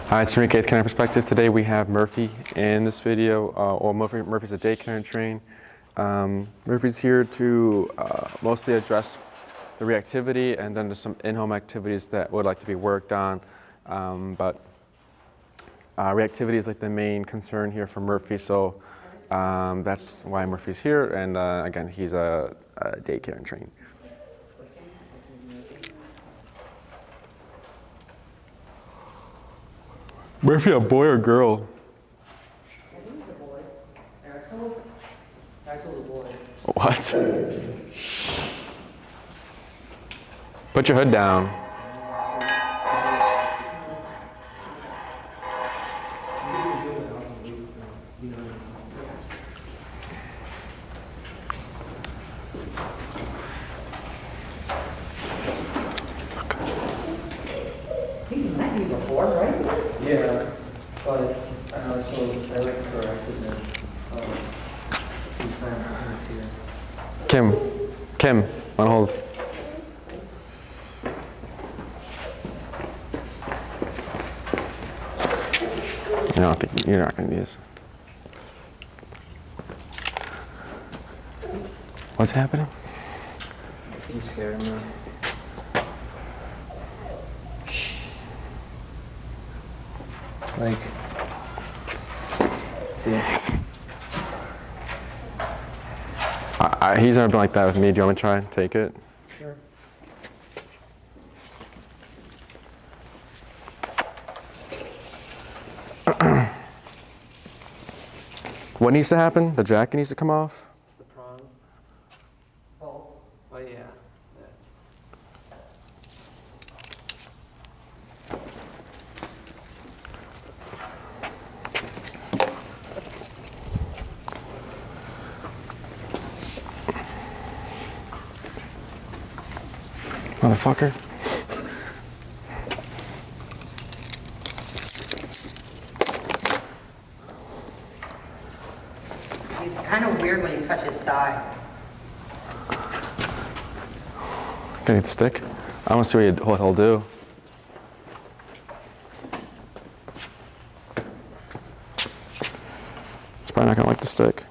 Hi, it's San Miguel Canine Perspective. Today we have Murphy in this video. Murphy's a day canine train. Murphy's here to mostly address the reactivity, and then there's some in-home activities that would like to be worked on. But reactivity is like the main concern here for Murphy, so that's why Murphy's here. And again, he's a day canine train. Murphy, a boy or girl? I think it's a boy. I told a boy. What? Put your hood down. He's met me before, right? Yeah, but so I like corrected him a few times here. Kim, on hold. You're not going to do this. What's happening? He's scared me. Like, see? He's never been like that with me. Do you want me to try and take it? Sure. What needs to happen? The jacket needs to come off? The prong? Oh. Oh, yeah. Motherfucker. He's kind of weird when you touch his side. Can I get the stick? I want to see what he'll do. He's probably not going to like the stick.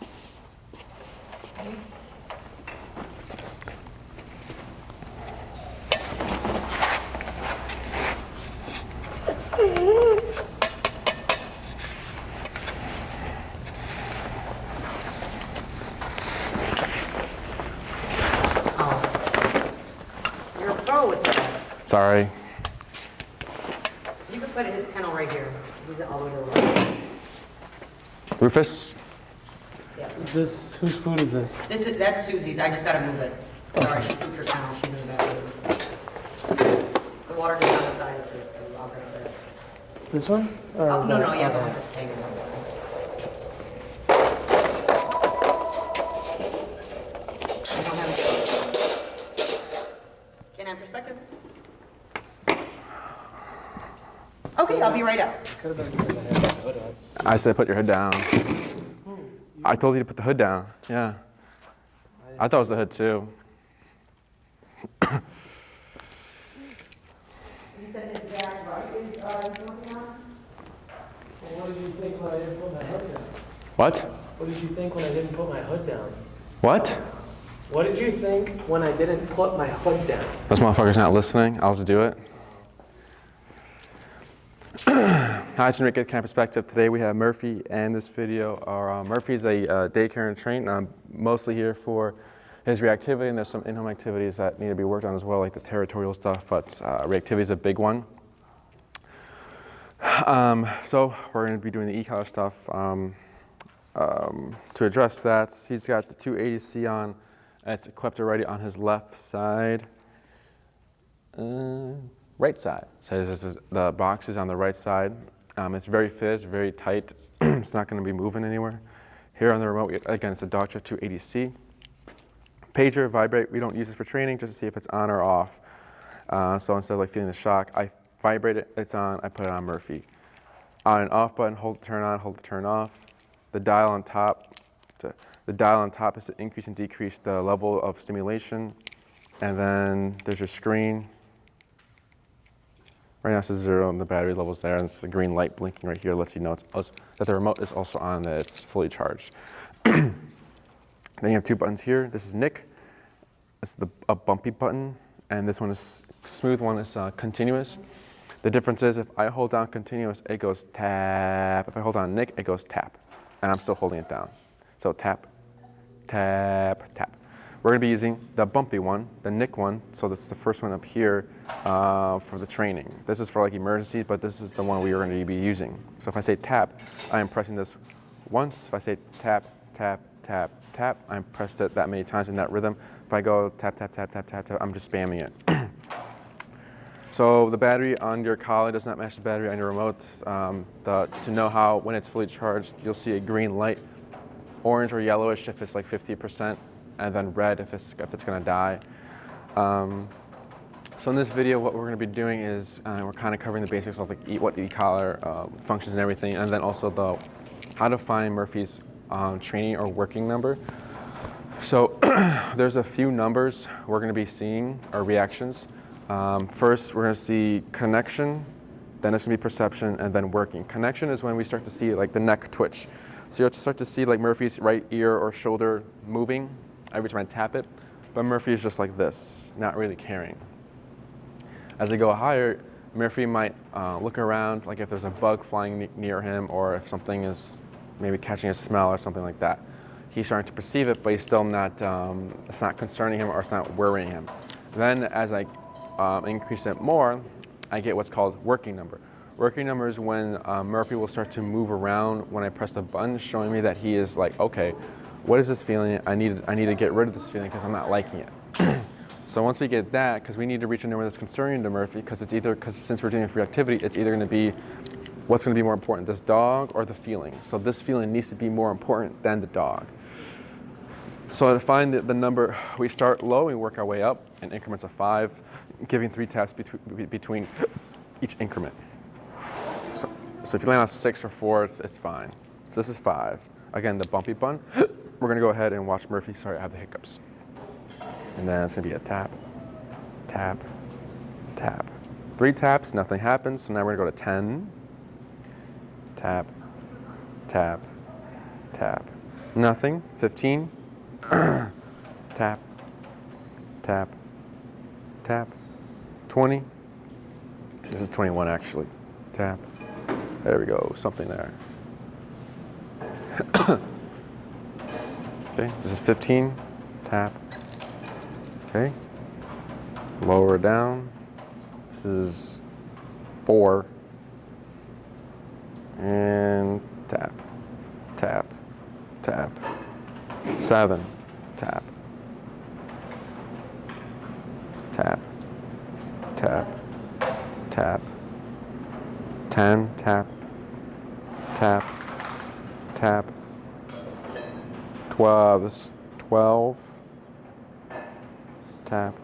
You're a pro with that. Sorry. You can put his kennel right here. He's all the way to the right. Rufus? Yeah. Whose food is this? That's Susie's. I just gotta move it. Sorry, she moved her kennel. She's in the back. The water just on the side of it, so I'll grab that. This one? Or Oh, no, the yeah, the other? one that's hanging on. I don't have it. Can I have perspective? Okay, I'll be right out. Could have been because I had the hood up. I said put your hood down. I told you to put the hood down. Yeah. I thought it was the hood too. You said his back right is working on? What did you think when I didn't put my hood down? What? What did you think when I didn't put my hood down? What? What did you think when I didn't put my hood down? This motherfucker's not listening. I'll just do it. Hi, it's Enrique, Canine Perspective. Today we have Murphy, and this video, Murphy's a day care train. I'm mostly here for his reactivity, and there's some in-home activities that need to be worked on as well, like the territorial stuff, but reactivity is a big one. So we're going to be doing the e-collar stuff. To address that, he's got the 280C on. It's equipped already on his left side. Right side. So the box is on the right side. It's very fit, it's very tight. It's not going to be moving anywhere. Here on the remote, again, it's a Dr. 280C. Pager, vibrate, we don't use this for training, just to see if it's on or off. So instead of like feeling the shock, I vibrate it, it's on, I put it on Murphy. On and off button, hold to turn on, hold to turn off. The dial on top is to increase and decrease the level of stimulation. And then there's your screen. Right now it says 0 and the battery level's there, and it's the green light blinking right here lets you know that the remote is also on, that it's fully charged. Then you have 2 buttons here. This is Nick. This is a bumpy button, and this one is smooth one is continuous. The difference is if I hold down continuous, it goes tap. If I hold down Nick, it goes tap, and I'm still holding it down. So tap, tap, tap. We're going to be using the bumpy one, the Nick one, so this is the first one up here for the training. This is for like emergencies, but this is the one we are going to be using. So if I say tap, I am pressing this once. If I say tap, tap, tap, tap, I'm pressed it that many times in that rhythm. If I go tap, tap, tap, tap, tap, tap, I'm just spamming it. So the battery on your collie does not match the battery on your remote. To know when it's fully charged, you'll see a green light, orange or yellowish if it's like 50%, and then red if it's going to die. So in this video, what we're going to be doing is we're kind of covering the basics of like what e-collar functions and everything, and then also how to find Murphy's training or working number. So there's a few numbers we're going to be seeing, or reactions. First, we're going to see connection, then it's going to be perception, and then working. Connection is when we start to see like the neck twitch. So you'll start to see like Murphy's right ear or shoulder moving every time I tap it, but Murphy is just like this, not really caring. As I go higher, Murphy might look around, like if there's a bug flying near him, or if something is maybe catching a smell or something like that. He's starting to perceive it, but he's still not, it's not concerning him or it's not worrying him. Then as I increase it more, I get what's called working number. Working number is when Murphy will start to move around when I press the button, showing me that he is like, okay, what is this feeling? I need to get rid of this feeling because I'm not liking it. So once we get that, because we need to reach a number that's concerning to Murphy, because since we're doing a free activity, it's either going to be what's going to be more important, this dog or the feeling. So this feeling needs to be more important than the dog. So to find the number, we start low and work our way up in increments of 5, giving 3 taps between each increment. So if you land on 6 or 4, it's fine. So this is 5. Again, the bumpy button. We're going to go ahead and watch Murphy. Sorry, I have the hiccups. And then it's going to be a tap, tap, tap. 3 taps, nothing happens. So now we're going to go to 10. Tap, tap, tap. Nothing. 15. Tap, tap, tap. 20. This is 21 actually. Tap. There we go. Something there. Okay, this is 15. Tap. Okay. Lower down. This is 4. And tap, tap, tap. 7. Tap. Tap. Tap. Tap. 10. Tap. Tap. Tap. 12. This is 12. Tap.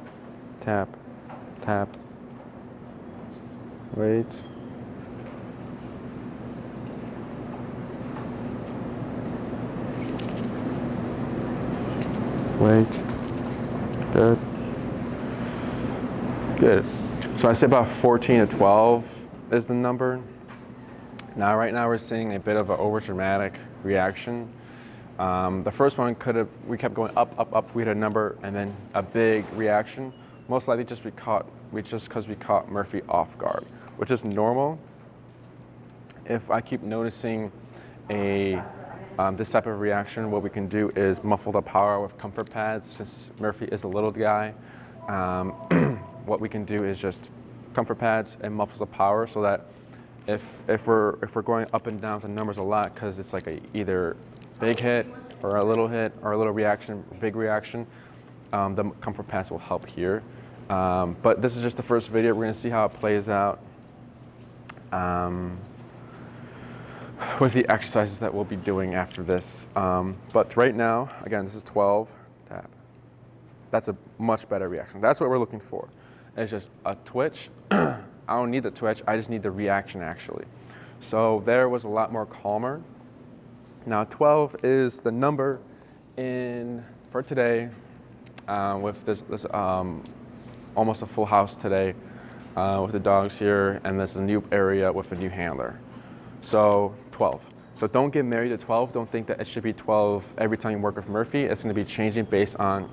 Tap. Tap. Wait. Wait. Good. Good. So I say about 14 to 12 is the number. Now, right now we're seeing a bit of an overdramatic reaction. The first one we kept going up, up, up. We had a number and then a big reaction. Most likely just because we caught Murphy off guard, which is normal. If I keep noticing this type of reaction, what we can do is muffle the power with comfort pads. Since Murphy is a little guy, what we can do is just comfort pads and muffles the power, so that if we're going up and down the numbers a lot, because it's like either big hit or a little hit or a little reaction, big reaction, the comfort pads will help here. But this is just the first video. We're going to see how it plays out with the exercises that we'll be doing after this. But right now, again, this is 12, tap. That's a much better reaction. That's what we're looking for. It's just a twitch. I don't need the twitch, I just need the reaction actually. So there was a lot more calmer. Now 12 is the number for today, with this almost a full house today. with the dogs here, and there's a new area with a new handler. So 12. So don't get married to 12. Don't think that it should be 12 every time you work with Murphy. It's going to be changing based on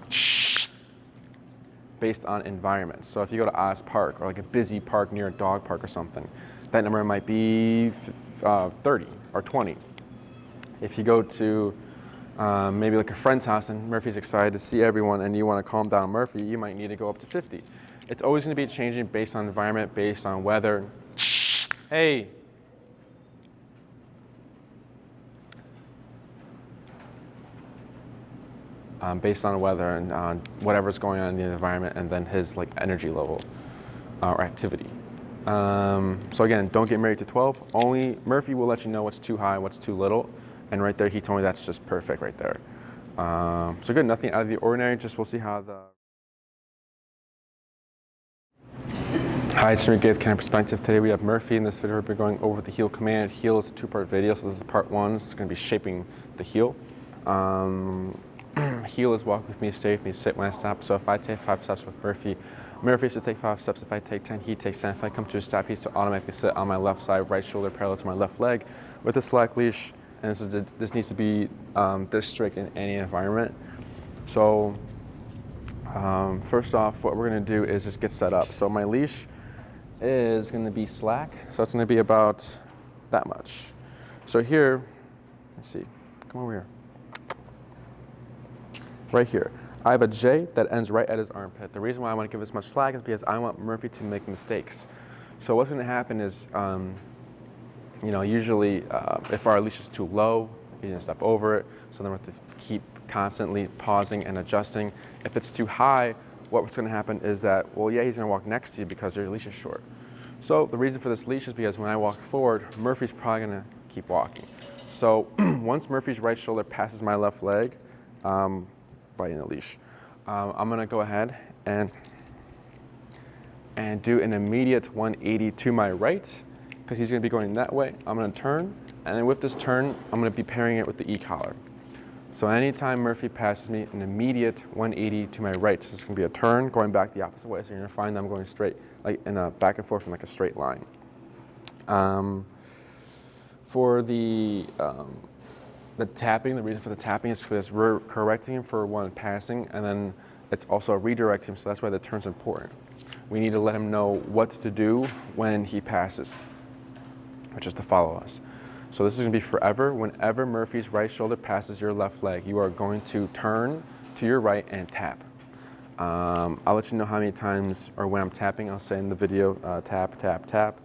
environment. So if you go to Oz Park or like a busy park near a dog park or something, that number might be 30 or 20. If you go to maybe like a friend's house and Murphy's excited to see everyone and you want to calm down Murphy, you might need to go up to 50. It's always going to be changing based on environment, based on weather. Hey. Based on weather and whatever's going on in the environment, and then his like energy level or activity. So again, don't get married to 12. Only Murphy will let you know what's too high, what's too little, and right there he told me that's just perfect right there. So good, nothing out of the ordinary. Just we'll see how the. Hi, it's San Miguel with Canine Perspective. Today we have Murphy. In this video we'll be going over the heel command. Heel is a two-part video, so this is part one. It's going to be shaping the heel. Heel is walk with me, stay with me, sit when I stop. So if I take 5 steps with Murphy, Murphy should take 5 steps. If I take 10, he takes 10. If I come to a stop, he should automatically sit on my left side, right shoulder parallel to my left leg with a slack leash. And this needs to be this strict in any environment. So first off, what we're going to do is just get set up. So my leash is going to be slack. So it's going to be about that much. So here, let's see, come over here. Right here, I have a J that ends right at his armpit. The reason why I want to give this much slack is because I want Murphy to make mistakes. So what's going to happen is, usually if our leash is too low, you're going to step over it. So then we have to keep constantly pausing and adjusting. If it's too high, what's going to happen is that, well, yeah, he's going to walk next to you because your leash is short. So the reason for this leash is because when I walk forward, Murphy's probably going to keep walking. So once Murphy's right shoulder passes my left leg, biting the leash, I'm going to go ahead and do an immediate 180 to my right because he's going to be going that way. I'm going to turn, and then with this turn, I'm going to be pairing it with the e-collar. So anytime Murphy passes me, an immediate 180 to my right. So it's going to be a turn going back the opposite way. So you're going to find that I'm going straight, like in a back and forth in like a straight line. For the tapping, the reason for the tapping is because we're correcting him for one passing, and then it's also redirecting him, so that's why the turn's important. We need to let him know what to do when he passes, which is to follow us. So this is going to be forever. Whenever Murphy's right shoulder passes your left leg, you are going to turn to your right and tap. I'll let you know how many times or when I'm tapping. I'll say in the video, tap, tap, tap.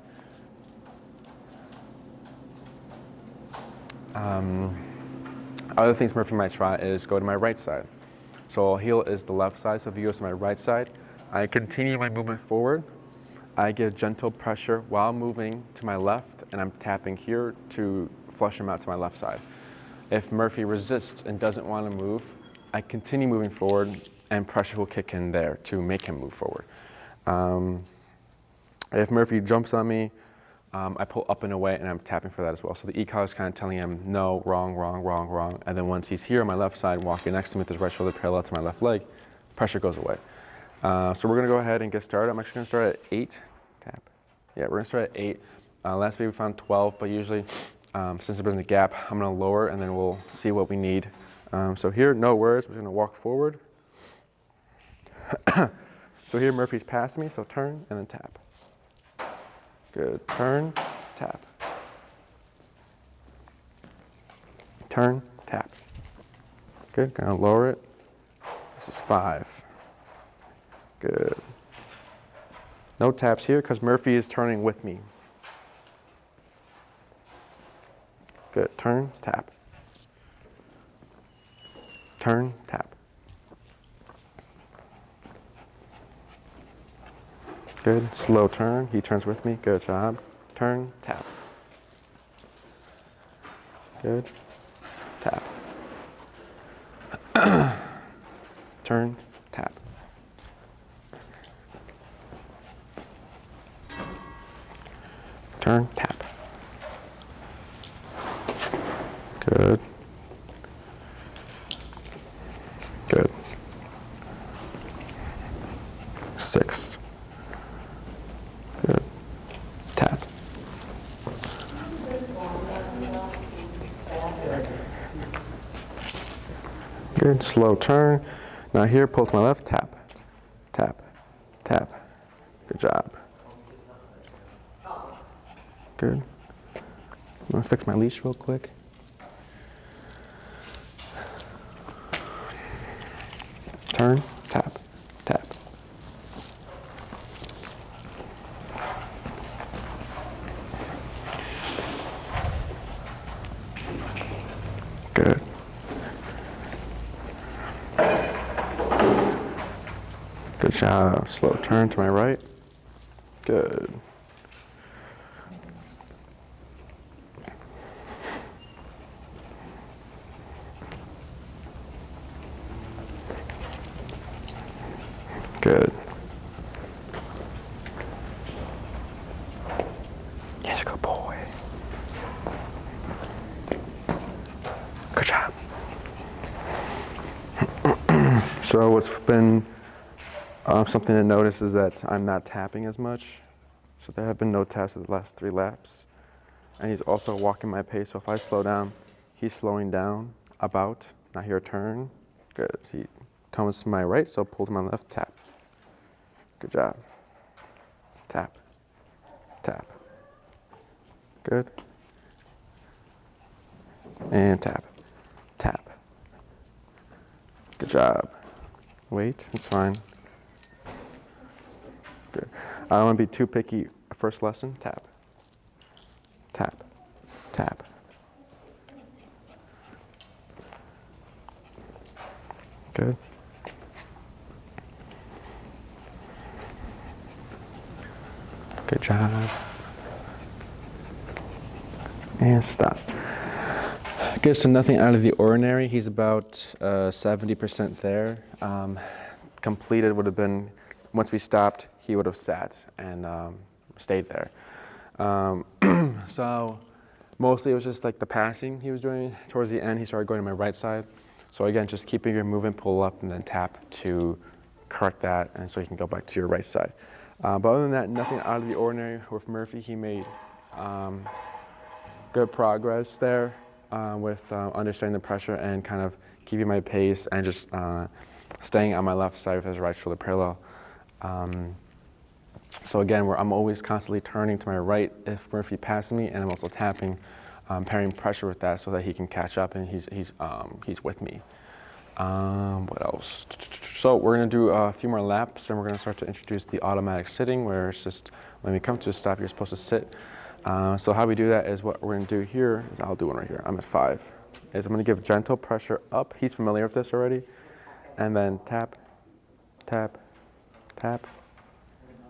Other things Murphy might try is go to my right side. So heel is the left side, so if he goes to my right side, I continue my movement forward. I give gentle pressure while moving to my left, and I'm tapping here to flush him out to my left side. If Murphy resists and doesn't want to move, I continue moving forward, and pressure will kick in there to make him move forward. If Murphy jumps on me, I pull up and away, and I'm tapping for that as well. So the e-collar is kind of telling him, no, wrong, wrong, wrong, wrong. And then once he's here on my left side, walking next to me with his right shoulder parallel to my left leg, pressure goes away. So we're going to go ahead and get started. I'm actually going to start at 8. Tap. Yeah, we're going to start at 8. Last video we found 12, but usually, since there's a gap, I'm going to lower, and then we'll see what we need. So here, no words. We're going to walk forward. So here, Murphy's past me, so turn and then tap. Good. Turn, tap. Turn, tap. Good. Gonna lower it. This is 5. Good. No taps here because Murphy is turning with me. Good. Turn, tap. Turn, tap. Good. Slow turn. He turns with me. Good job. Turn, tap. Good. Tap. Turn, tap. Turn, tap. Good. Good. 6. Good, slow turn. Now here, pull to my left, tap, tap, tap. Good job. Good. I'm gonna fix my leash real quick. Turn, tap, tap. Good. Good job. Slow turn to my right. Good. Good. Yes, a good boy. Good job. So what's been something to notice is that I'm not tapping as much. So there have been no taps in the last 3 laps. And he's also walking my pace. So if I slow down, he's slowing down about. Now here, turn. Good. He comes to my right, so pull to my left, tap. Good job. Tap. Tap. Good. And tap. Tap. Good job. Wait, it's fine. Good. I don't want to be too picky. First lesson, tap. Tap. Tap. Good. Good job. And stop. Good, so nothing out of the ordinary. He's about 70% there. Completed would have been, once we stopped, he would have sat and stayed there. So mostly it was just like the passing he was doing. Towards the end, he started going to my right side. So again, just keeping your movement, pull up and then tap to correct that, and so you can go back to your right side. But other than that, nothing out of the ordinary. With Murphy, he made good progress there with understanding the pressure and kind of keeping my pace and just staying on my left side with his right shoulder parallel. So again, I'm always constantly turning to my right if Murphy passes me, and I'm also tapping, pairing pressure with that so that he can catch up and he's with me. What else? So we're going to do a few more laps, and we're going to start to introduce the automatic sitting, where it's just when we come to a stop, you're supposed to sit. So how we do that is what we're going to do here is I'll do one right here. I'm at 5. Is I'm going to give gentle pressure up. He's familiar with this already. And then tap, tap, tap,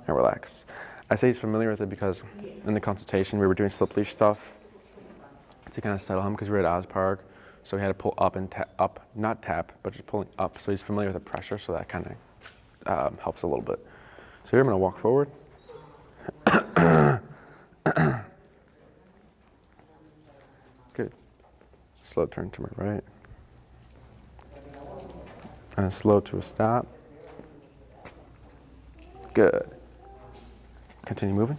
and relax. I say he's familiar with it because in the consultation we were doing slip leash stuff to kind of settle him because we were at Oz Park. So we had to pull up and up, not tap, but just pulling up. So he's familiar with the pressure, so that kind of helps a little bit. So here I'm going to walk forward. Good. Slow turn to my right. And slow to a stop. Good. Continue moving.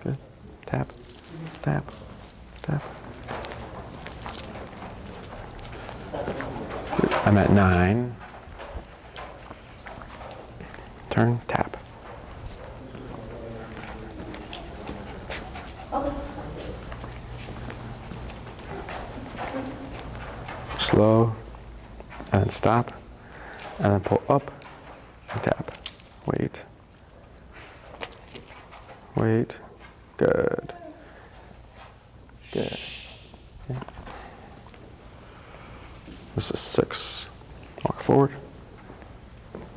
Good. Tap, tap, tap. Good. I'm at 9. Turn, tap. Slow and stop, and then pull up and tap. Wait. Wait. Good. Good. Yeah. This is 6. Walk forward.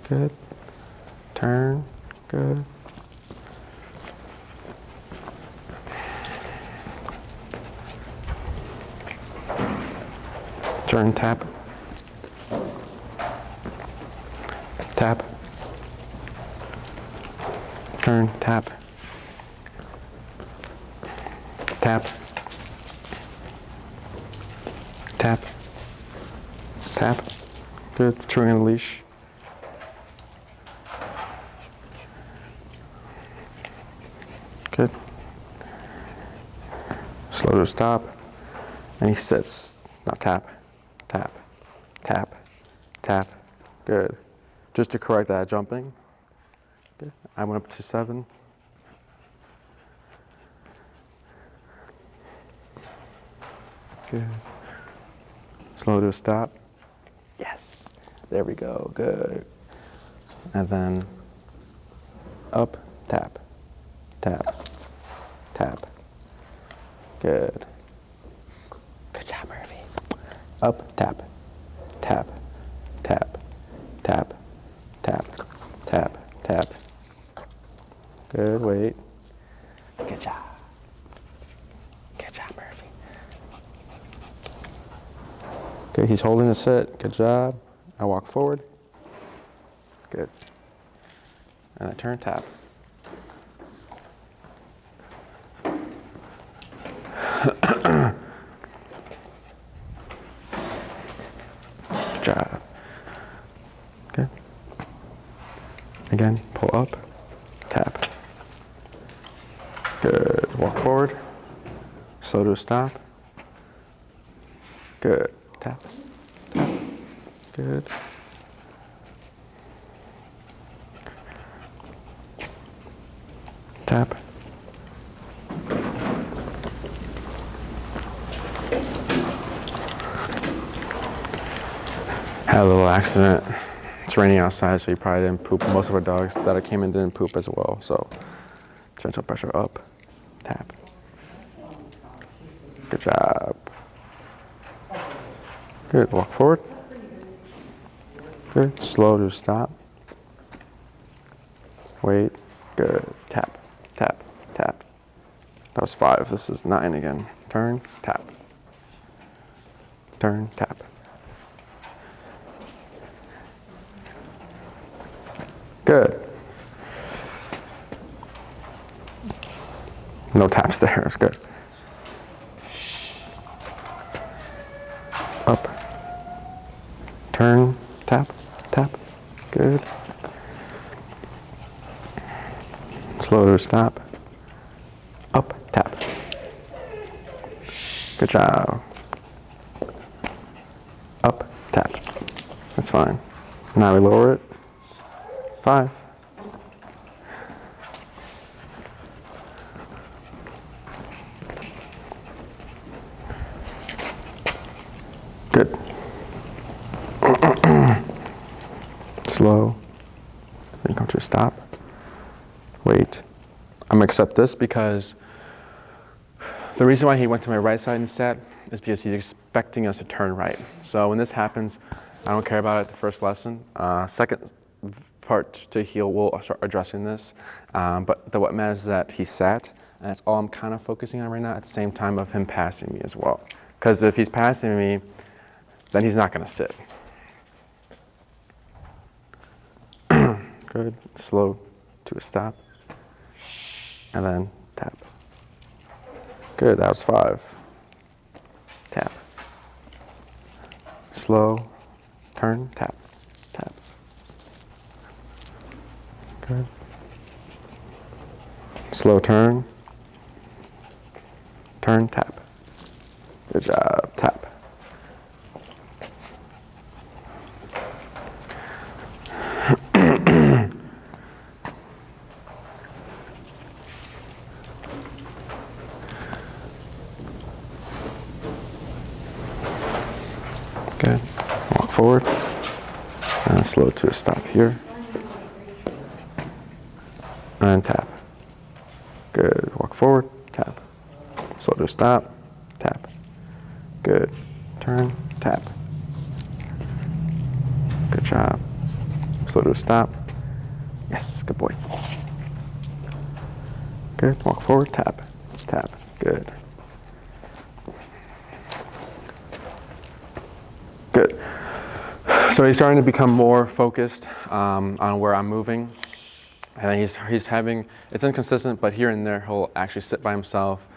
Good. Turn. Good. Turn, tap. Tap. Turn, tap. Tap. Tap. Tap. Good. Chewing on the leash. Good. Slow to stop. And he sits. Not tap. tap, tap, tap. Good. Just to correct that jumping. Good. I went up to 7. Good. Slow to a stop. Yes. There we go. Good. And then up, tap, tap, tap. Good. Good job, Murphy. Up, tap, tap, tap, tap, tap, tap, tap. Good, wait. Good job. Good job, Murphy. Good, he's holding the sit. Good job. I walk forward. Good. And I turn, tap. Good job. Good. Again, pull up, tap. Good. Walk forward. Slow to a stop. Good. Tap. Tap. Good. Tap. Had a little accident. It's raining outside, so he probably didn't poop. Most of our dogs that I came in didn't poop as well. So gentle pressure up, tap. Good job. Good, walk forward. Good, slow to stop. Wait, good, tap, tap, tap. That was 5, this is 9 again. Turn, tap. Turn, tap. Good. No taps there, it's good. Up. Turn, tap, tap. Good. Slow to stop. Up, tap. Good job. Up, tap. That's fine. Now we lower it. 5. Good. Slow. Then come to a stop. Wait. I'm gonna accept this because the reason why he went to my right side and sat is because he's expecting us to turn right. So when this happens, I don't care about it the first lesson. Second part to heal, we'll start addressing this. But what matters is that he sat, and that's all I'm kind of focusing on right now, at the same time of him passing me as well. Because if he's passing me, then he's not going to sit. Good. Slow to a stop. And then tap. Good. That was 5. Tap. Slow. Turn. Tap. Tap. Good. Slow turn. Turn. Tap. Good job. Tap. Good. Walk forward. And slow to a stop here. And tap. Good. Walk forward. Tap. Slow to a stop. Tap. Good. Turn. Tap. Good job. Slow to a stop. Yes. Good boy. Good. Walk forward. Tap. Tap. Good. Good. So he's starting to become more focused on where I'm moving. And he's having, it's inconsistent, but here and there he'll actually sit by himself.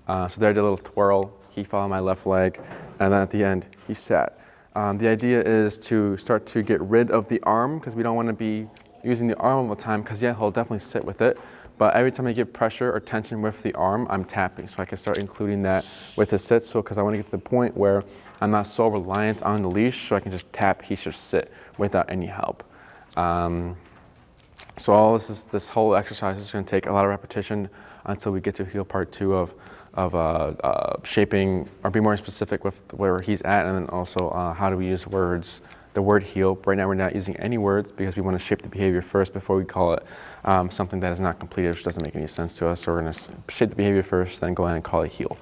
So there I did a little twirl. He followed my left leg. And then at the end, he sat. The idea is to start to get rid of the arm because we don't want to be using the arm all the time because yeah, he'll definitely sit with it. But every time I get pressure or tension with the arm, I'm tapping. So I can start including that with his sit. So because I want to get to the point where I'm not so reliant on the leash, so I can just tap, he should sit without any help. So all this whole exercise is going to take a lot of repetition until we get to heel part 2 of shaping, or be more specific with where he's at, and then also how do we use words, the word heel. Right now we're not using any words because we want to shape the behavior first before we call it something that is not completed, which doesn't make any sense to us. So we're going to shape the behavior first, then go ahead and call it heel.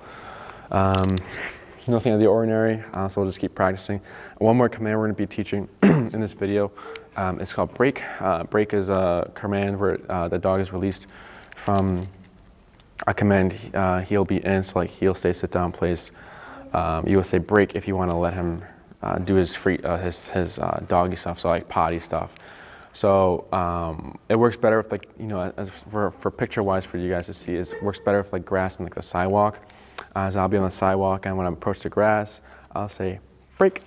Nothing out of the ordinary, so we'll just keep practicing. One more command we're going to be teaching in this video. It's called break. Break is a command where the dog is released from a command. Heel be in, so like heel, stay, sit down, place. You will say break if you want to let him do his his doggy stuff, so like potty stuff. So it works better with, like, you know, as for picture wise for you guys to see, it works better with like grass and like the sidewalk. As I'll be on the sidewalk, and when I approach the grass, I'll say break,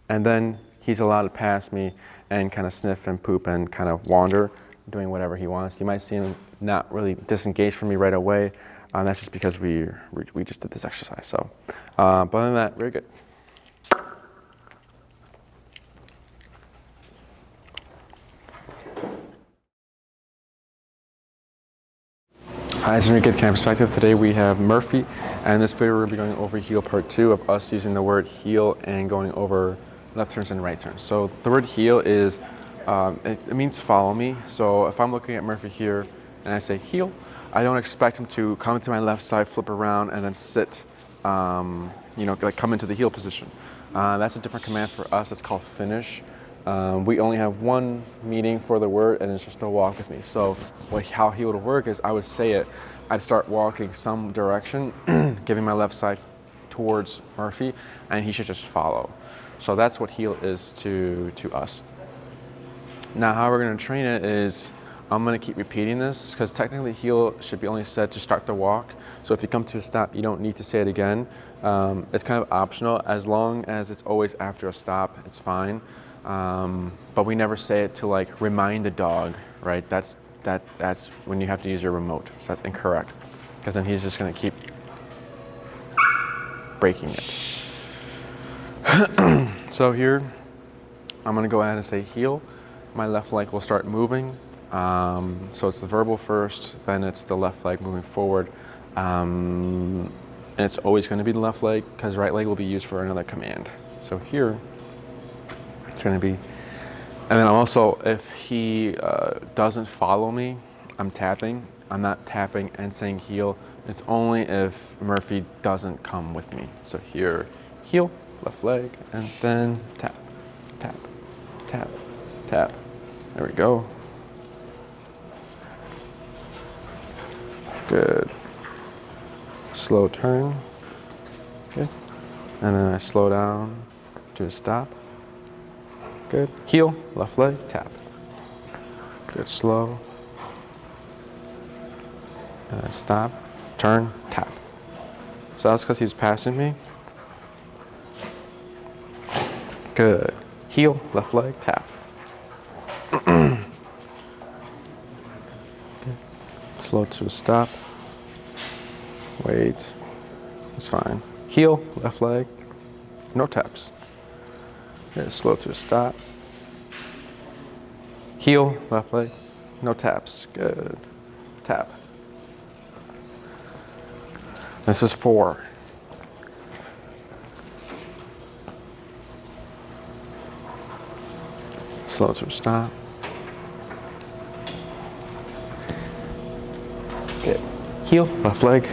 and then he's allowed to pass me and kind of sniff and poop and kind of wander, doing whatever he wants. You might see him not really disengage from me right away. That's just because we just did this exercise. So, but other than that, very good. Hi, this is Enrique Camp Perspective. Today we have Murphy, and in this video we're going to be going over heel part 2 of us using the word heel and going over left turns and right turns. So the word heel is, it means follow me. So if I'm looking at Murphy here and I say heel, I don't expect him to come to my left side, flip around, and then sit, you know, like come into the heel position. That's a different command for us. It's called finish. We only have one meaning for the word, and it's just to walk with me. So how heel would work is I would say it, I'd start walking some direction, giving my left side towards Murphy, and he should just follow. So that's what heel is to us. Now how we're going to train it is, I'm going to keep repeating this, because technically heel should be only said to start the walk. So if you come to a stop, you don't need to say it again. It's kind of optional. As long as it's always after a stop, it's fine. But we never say it to like remind the dog, right? That's when you have to use your remote. So that's incorrect, because then he's just going to keep breaking it. So here, I'm going to go ahead and say heel. My left leg will start moving. So it's the verbal first, then it's the left leg moving forward. And it's always going to be the left leg, because right leg will be used for another command. So here, it's going to be, and then also if he doesn't follow me, I'm tapping. I'm not tapping and saying heel. It's only if Murphy doesn't come with me. So here, heel, left leg, and then tap, tap, tap, tap. There we go. Good. Slow turn. Good. And then I slow down to a stop. Good. Heel, left leg, tap. Good. Slow. And then stop, turn, tap. So that's because he's passing me. Good. Heel, left leg, tap. Okay. Slow to a stop. Wait. It's fine. Heel, left leg, no taps. Okay, slow to a stop. Heel, left leg, no taps. Good. Tap. This is 4. Slow to a stop. Okay. Heel, left leg.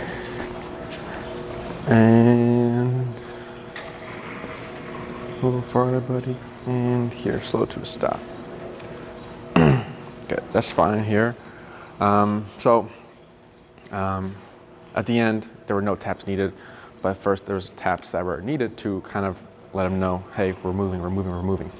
And a little farther, buddy. And here, slow to a stop. Good, that's fine here. At the end, there were no taps needed, but first there was taps that were needed to kind of let him know, hey, we're moving, we're moving, we're moving.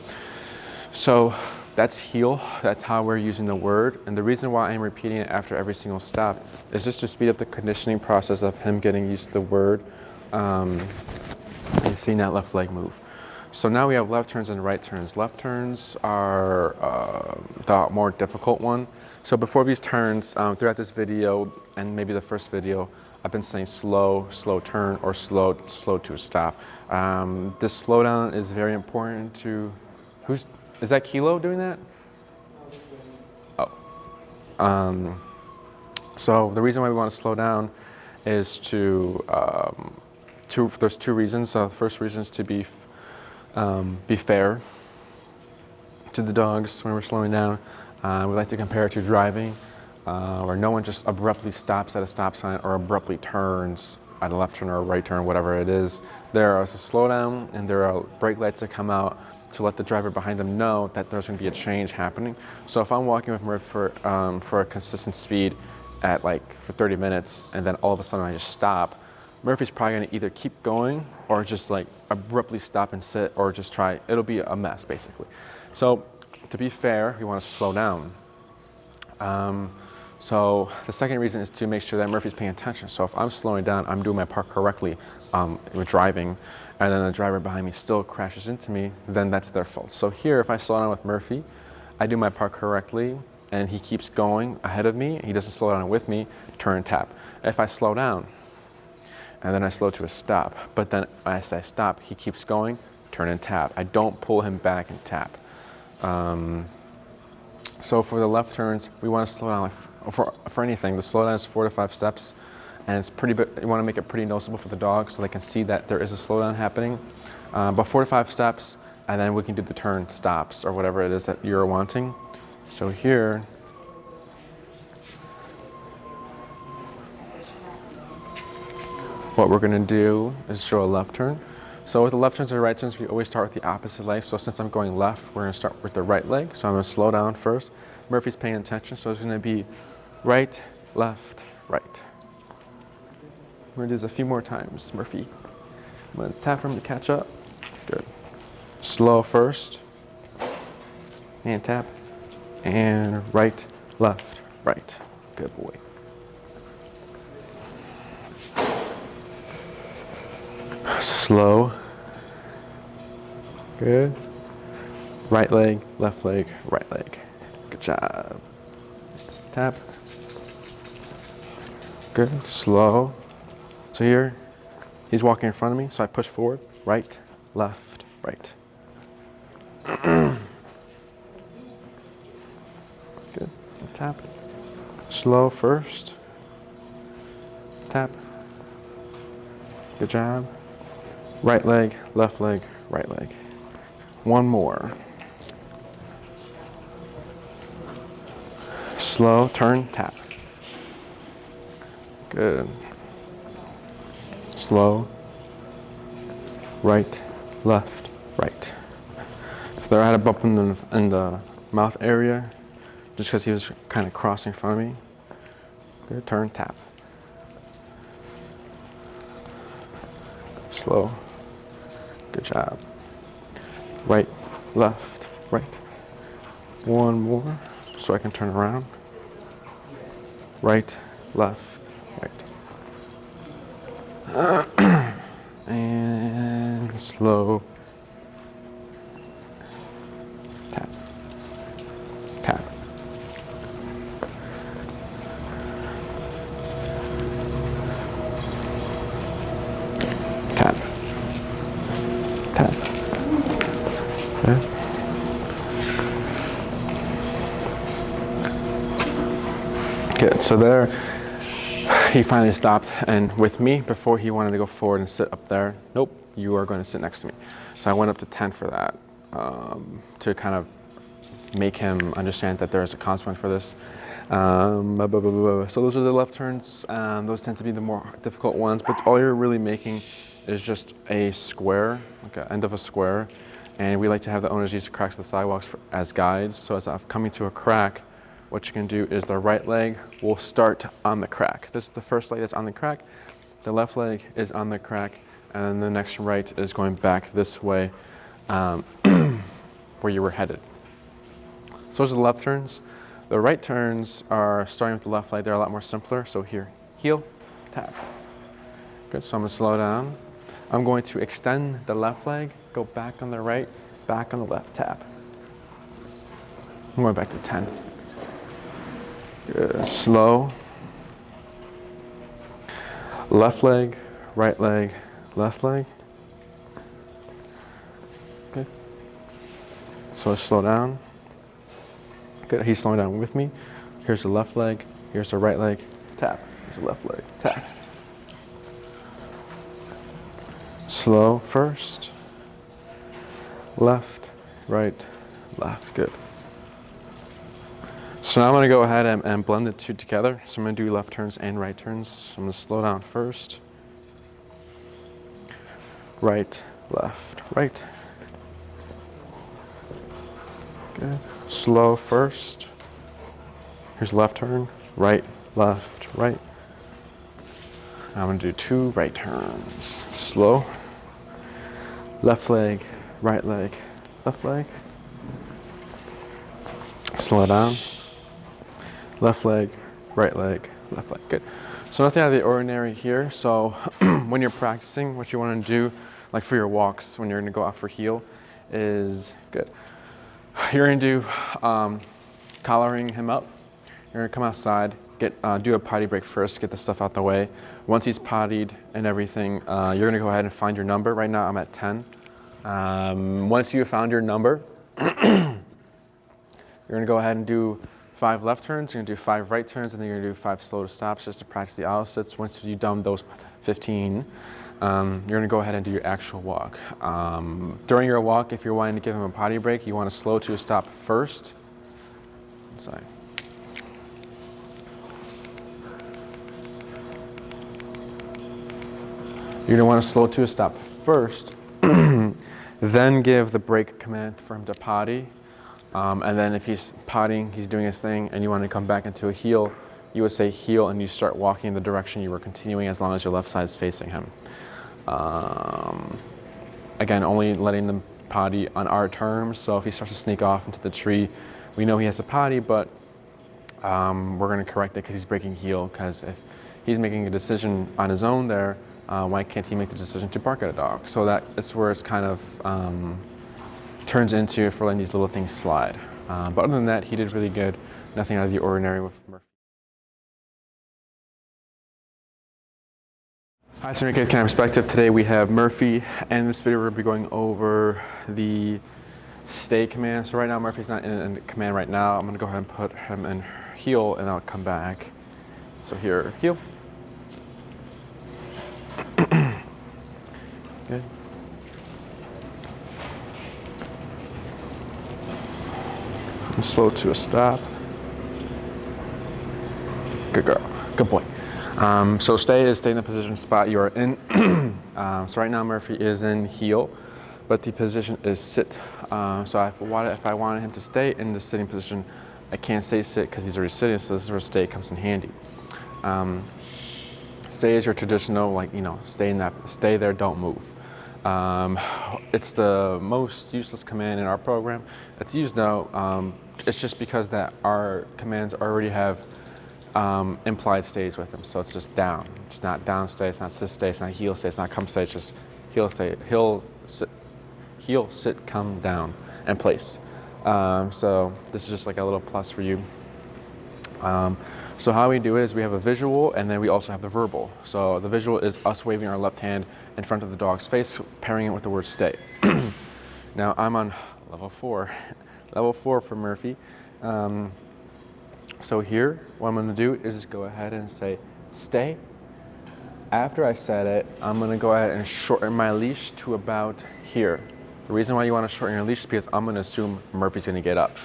So that's heel, that's how we're using the word. And the reason why I'm repeating it after every single stop is just to speed up the conditioning process of him getting used to the word and seeing that left leg move. So now we have left turns and right turns. Left turns are the more difficult one. So before these turns, throughout this video and maybe the first video, I've been saying slow, slow turn, or slow to a stop. This slowdown is very important to, is that Kilo doing that? Oh. So the reason why we want to slow down is there's two reasons. The first reason is to be fair to the dogs when we're slowing down. We like to compare it to driving, where no one just abruptly stops at a stop sign or abruptly turns at a left turn or a right turn, whatever it is. There is a slowdown and there are brake lights that come out to let the driver behind them know that there's going to be a change happening. So if I'm walking with Murph for a consistent speed for 30 minutes and then all of a sudden I just stop, Murphy's probably going to either keep going or just abruptly stop and sit or just try. It'll be a mess basically. So to be fair, we want to slow down. So the second reason is to make sure that Murphy's paying attention. So if I'm slowing down, I'm doing my part correctly with driving, and then the driver behind me still crashes into me, then that's their fault. So here, if I slow down with Murphy, I do my part correctly, and he keeps going ahead of me, he doesn't slow down with me, turn, tap. If I slow down, and then I slow to a stop, but then as I stop, he keeps going, turn and tap. I don't pull him back and tap. So for the left turns, we want to slow down for anything. The slowdown is 4 to 5 steps, and it's you want to make it pretty noticeable for the dog so they can see that there is a slowdown happening. But 4 to 5 steps, and then we can do the turn stops or whatever it is that you're wanting. So here, what we're going to do is show a left turn. So with the left turns and right turns, we always start with the opposite leg. So since I'm going left, we're going to start with the right leg. So I'm going to slow down first. Murphy's paying attention, so it's going to be right, left, right. We're going to do this a few more times, Murphy. I'm going to tap for him to catch up. Good. Slow first. And tap. And right, left, right. Good boy. Slow. Good. Right leg, left leg, right leg. Good job. Tap. Good. Slow. So here, he's walking in front of me, so I push forward. Right, left, right. Good. Tap. Slow first. Tap. Good job. Right leg, left leg, right leg. One more. Slow, turn, tap. Good. Slow. Right, left, right. So there I had a bump in the mouth area just because he was kind of crossing in front of me. Good, turn, tap. Slow. Good job. Right, left, right. One more, so I can turn around. Right, left, right. And slow. Tap. Tap. Tap. Tap. Okay. Good. So there, he finally stopped, and with me, before he wanted to go forward and sit up there, nope, you are going to sit next to me. So I went up to 10 for that, to kind of make him understand that there is a consequence for this. So those are the left turns. Those tend to be the more difficult ones, but all you're really making is just a square, like an end of a square. And we like to have the owners use the cracks of the sidewalks as guides. So as I'm coming to a crack, what you can do is the right leg will start on the crack. This is the first leg that's on the crack. The left leg is on the crack, and then the next right is going back this way, where you were headed. So those are the left turns. The right turns are starting with the left leg. They're a lot more simpler. So here, heel, tap. Good, so I'm gonna slow down. I'm going to extend the left leg, go back on the right, back on the left, tap. I'm going back to 10. Good, slow. Left leg, right leg, left leg. Good. So slow down. Good. He's slowing down with me. Here's the left leg. Here's the right leg. Tap. Here's the left leg. Tap. Slow first. Left, right, left. Good. So now I'm going to go ahead and blend the two together. So I'm going to do left turns and right turns. So I'm going to slow down first. Right, left, right. Good. Slow first. Here's left turn. Right, left, right. I'm going to do 2 right turns. Slow. Left leg, right leg, left leg. Slow down. Left leg, right leg, left leg. Good. So nothing out of the ordinary here. So when you're practicing, what you want to do, like for your walks, when you're going to go out for heel, is good. You're going to do collaring him up. You're going to come outside, do a potty break first, get the stuff out the way. Once he's pottied and everything, you're going to go ahead and find your number. Right now I'm at 10. Once you have found your number, you're going to go ahead and do 5 left turns, you're going to do 5 right turns, and then you're going to do 5 slow to stops just to practice the opposites. Once you've done those 15, you're going to go ahead and do your actual walk. During your walk, if you're wanting to give him a potty break, you want to slow to a stop first. Sorry. You're going to want to slow to a stop first, then give the break command for him to potty. And then if he's pottying, he's doing his thing, and you want to come back into a heel, you would say heel, and you start walking in the direction you were continuing as long as your left side is facing him. Again, only letting them potty on our terms, so if he starts to sneak off into the tree, we know he has a potty, but we're going to correct it because he's breaking heel, because if he's making a decision on his own there, why can't he make the decision to bark at a dog? So that's where it's kind of turns into for letting these little things slide. But other than that, he did really good. Nothing out of the ordinary with Murphy. Hi, San Miguel Kind of Perspective. Today we have Murphy, and in this video we're going to be going over the stay command. So right now Murphy's not in command right now. I'm going to go ahead and put him in heel, and I'll come back. So here, heel. Good. And slow to a stop. Good girl. Good boy. So stay in the position spot you are in. So right now Murphy is in heel, but the position is sit. So if I wanted him to stay in the sitting position, I can't say sit because he's already sitting, so this is where stay comes in handy. Stay is your traditional, like, stay there, don't move. It's the most useless command in our program. It's used now. It's just because that our commands already have implied stays with them. So it's just down. It's not down stay. It's not sit stay. It's not heel stay. It's not come stay. It's just heel stay. Heel sit, come down, and place. So this is just like a little plus for you. So how we do it is we have a visual, and then we also have the verbal. So the visual is us waving our left hand in front of the dog's face, pairing it with the word stay. Now I'm on level 4. Level 4 for Murphy. So here, what I'm going to do is go ahead and say stay. After I said it, I'm going to go ahead and shorten my leash to about here. The reason why you want to shorten your leash is because I'm going to assume Murphy's going to get up.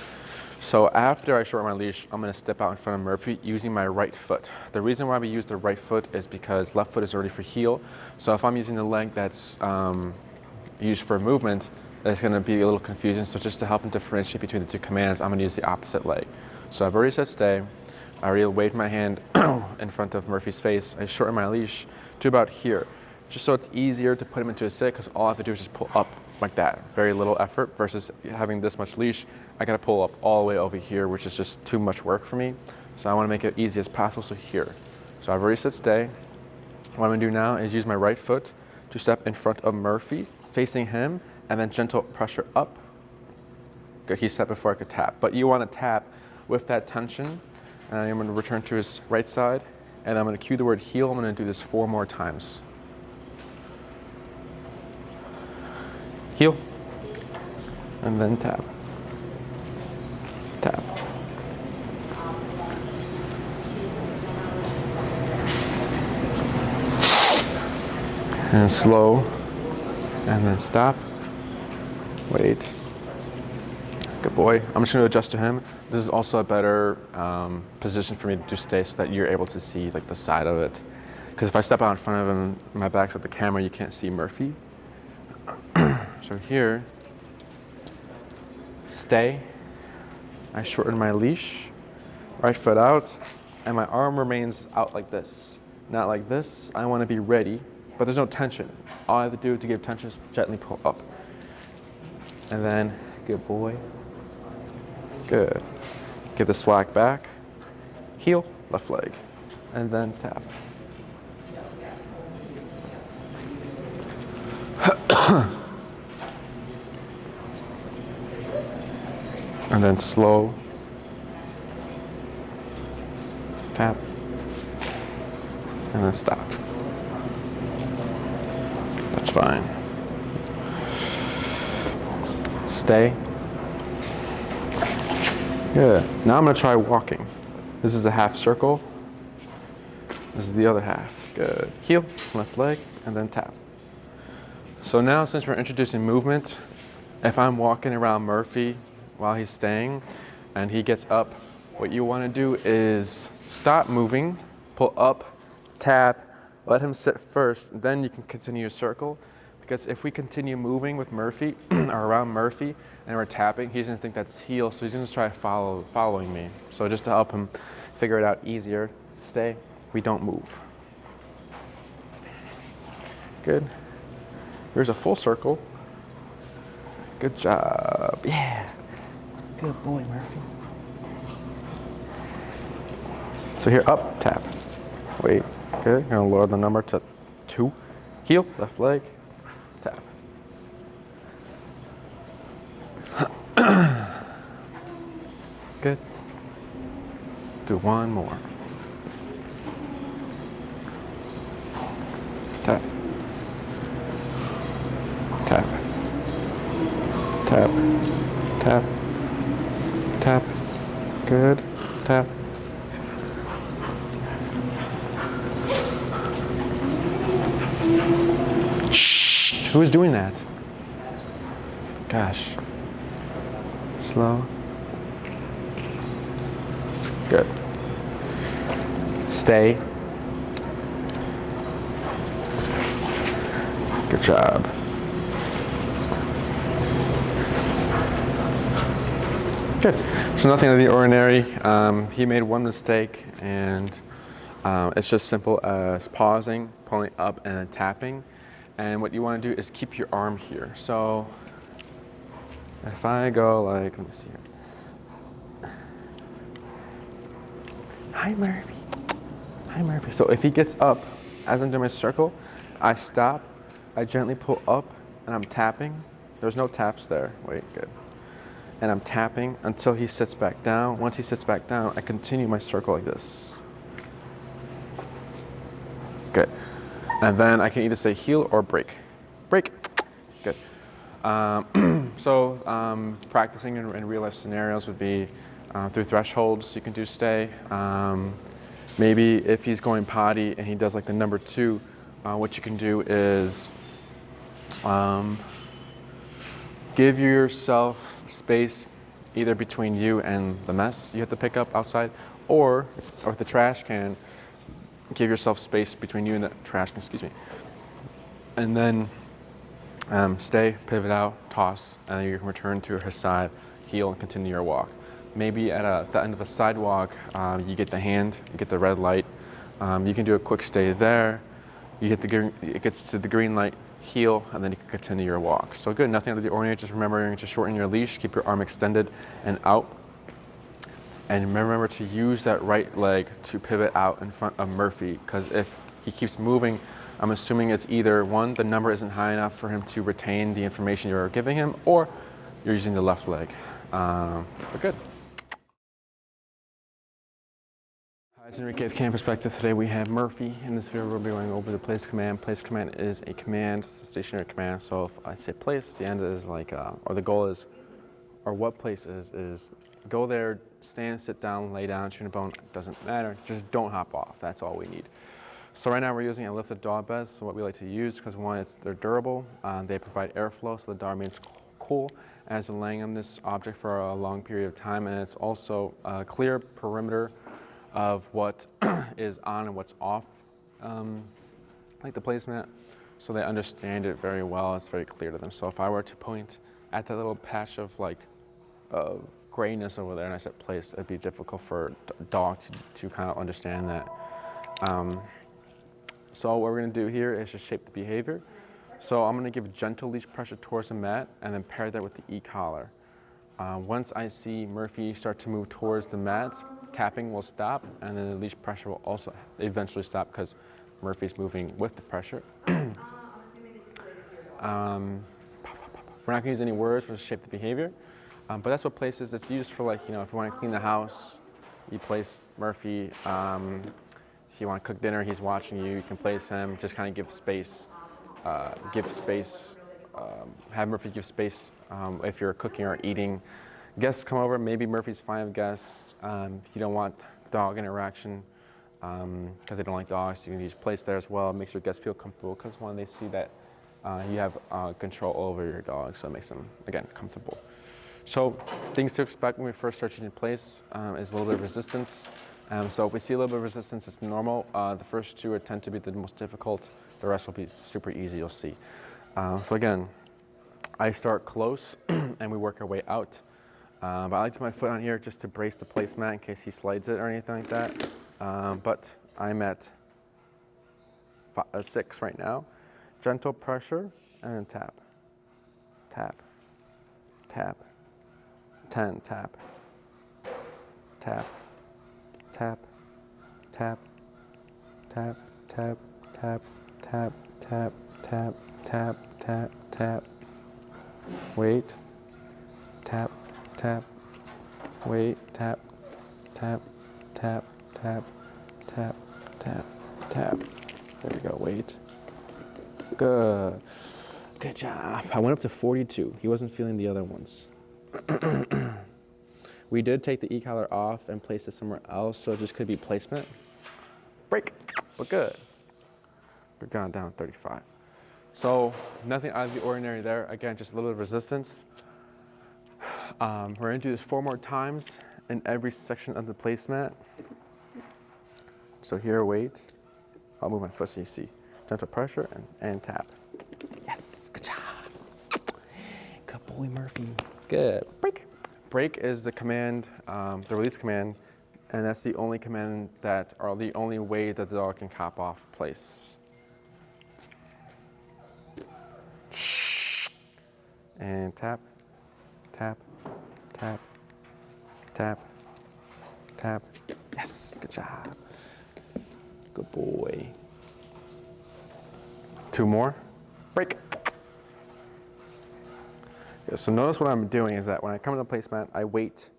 So after I shorten my leash, I'm going to step out in front of Murphy using my right foot. The reason why we use the right foot is because left foot is already for heel. So if I'm using the leg that's used for movement, that's going to be a little confusing. So just to help him differentiate between the two commands, I'm going to use the opposite leg. So I've already said stay. I already waved my hand in front of Murphy's face. I shorten my leash to about here, just so it's easier to put him into a sit, because all I have to do is just pull up like that. Very little effort versus having this much leash. I gotta pull up all the way over here, which is just too much work for me. So I wanna make it easy as possible, so here. So I've already said stay. What I'm gonna do now is use my right foot to step in front of Murphy, facing him, and then gentle pressure up. Good, he stepped before I could tap. But you wanna tap with that tension. And I'm gonna return to his right side, and I'm gonna cue the word heel. I'm gonna do this 4 more times. Heel. and then tap, tap. And slow, and then stop. Wait. Good boy. I'm just going to adjust to him. This is also a better position for me to stay so that you're able to see like the side of it. Because if I step out in front of him, my back's at the camera, you can't see Murphy. So here, stay. I shorten my leash, right foot out, and my arm remains out like this. Not like this. I want to be ready, but there's no tension. All I have to do to give tension is gently pull up. And then, good boy. Good. Give the slack back. Heel, left leg. And then tap. And then slow. Tap. And then stop. That's fine. Stay. Good. Now I'm going to try walking. This is a half circle. This is the other half. Good. Heel, left leg, and then tap. So now since we're introducing movement, if I'm walking around Murphy while he's staying and he gets up, what you want to do is stop moving, pull up, tap, let him sit first, then you can continue your circle. Because if we continue moving with Murphy or around Murphy and we're tapping, he's gonna think that's heel, so he's gonna try following me. So just to help him figure it out easier, stay, we don't move. Good. Here's a full circle. Good job, yeah. Good boy, Murphy. So here, up, tap. Wait, okay, gonna lower the number to 2. Heel, left leg, tap. Good. Do one more. Tap. Tap. Tap. Tap. Tap. Good. Tap. Shh. Who is doing that? Gosh. Slow. Good. Stay. Good job. Good. So nothing out of the ordinary. He made one mistake, and it's just simple as pausing, pulling up, and then tapping. And what you want to do is keep your arm here. So if I go like, let me see here. Hi, Murphy. Hi, Murphy. So if he gets up, as I'm doing my circle, I stop, I gently pull up, and I'm tapping. There's no taps there. Wait, good. And I'm tapping until he sits back down. Once he sits back down, I continue my circle like this. Good. And then I can either say heel or break. Break. Good. Practicing in real life scenarios would be through thresholds. You can do stay. Maybe if he's going potty and he does like the number 2, what you can do is give yourself space either between you and the mess you have to pick up outside, or with the trash can, give yourself space between you and the trash can, excuse me. And then stay, pivot out, toss, and then you can return to his side, heel, and continue your walk. Maybe at the end of a sidewalk, you get the hand, you get the red light. You can do a quick stay there. You hit it gets to the green light, heel, and then you can continue your walk. So good, nothing out of the ordinary, just remembering to shorten your leash, keep your arm extended and out. And remember to use that right leg to pivot out in front of Murphy, because if he keeps moving, I'm assuming it's either one, the number isn't high enough for him to retain the information you're giving him, or you're using the left leg. But good. Hi, it's Enrique with Camp Perspective. Today we have Murphy. In this video we'll be going over the place command. Place command is a command, it's a stationary command, so if I say place, the end is like, or the goal is or what place is go there, stand, sit down, lay down, chew on a bone, doesn't matter. Just don't hop off. That's all we need. So right now we're using a lifted dog bed. So what we like to use, because one, they're durable, they provide airflow, so the dog remains cool as they're laying on this object for a long period of time, and it's also a clear perimeter of what is on and what's off, like the placemat, so they understand it very well. It's very clear to them. So if I were to point at that little patch of like grayness over there and I said place, it'd be difficult for a dog to kind of understand that. So what we're going to do here is just shape the behavior. So I'm going to give gentle leash pressure towards the mat and then pair that with the e-collar. Once I see Murphy start to move towards the mat, tapping will stop, and then the leash pressure will also eventually stop because Murphy's moving with the pressure. We're not going to use any words, we'll just shape the behavior. But that's what places, it's used for, like, you know, if you want to clean the house, you place Murphy. If you want to cook dinner, he's watching you, you can place him, just kind of give space. Have Murphy give space if you're cooking or eating. Guests come over, maybe Murphy's fine with guests. If you don't want dog interaction, because they don't like dogs, you can use place there as well. Make sure guests feel comfortable, because when they see that you have control over your dog, so it makes them, again, comfortable. So things to expect when we first start changing place is a little bit of resistance. So if we see a little bit of resistance, it's normal. The first two tend to be the most difficult. The rest will be super easy, you'll see. So again, I start close and we work our way out. But I like to put my foot on here just to brace the placemat in case he slides it or anything like that. But I'm at 6 right now. Gentle pressure and then tap, tap, tap, 10, tap, tap, tap, tap, tap, tap, tap, tap, tap, tap, tap, tap, tap, wait, tap, tap, wait, tap, tap, tap, tap, tap, tap, tap. There we go, wait. Good. Good job. I went up to 42. He wasn't feeling the other ones. We did take the e-collar off and place it somewhere else, so it just could be placement. Break, but good. We're gone down 35. So nothing out of the ordinary there. Again, just a little bit of resistance. We're gonna do this 4 more times in every section of the placemat. So here, wait. I'll move my foot so you see. Gentle pressure and tap. Yes, good job. Good boy, Murphy. Good. Break. Break is the command, the release command, and that's the only command that, or the only way that the dog can hop off place. Shh. And tap, tap, tap, tap, tap. Yes, good job. Good boy. 2 more. Break. Yeah, so notice what I'm doing is that when I come to the placemat, I wait,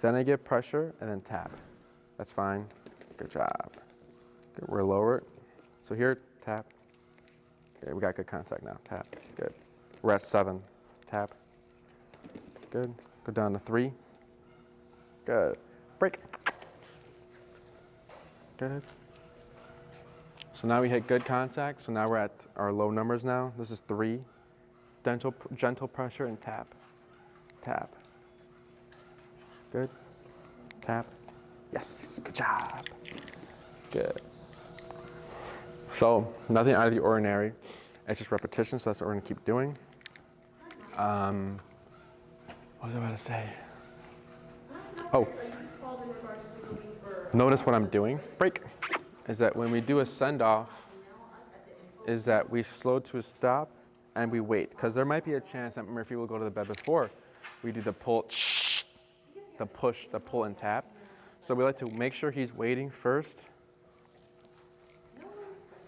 then I give pressure, and then tap. That's fine. Good job. Good. We're lower. So here, tap. Okay, we got good contact now. Tap. Good. We're at 7. Tap. Good. Go down to 3. Good. Break. Good. So now we hit good contact. So now we're at our low numbers now. This is 3. Gentle pressure and tap. Tap. Good. Tap. Yes. Good job. Good. So nothing out of the ordinary. It's just repetition. So that's what we're gonna keep doing. What was I about to say? Oh. Notice what I'm doing. Break. Is that when we do a send off, is that we slow to a stop and we wait, because there might be a chance that Murphy will go to the bed before we do the pull, the push, the pull and tap. So we like to make sure he's waiting first.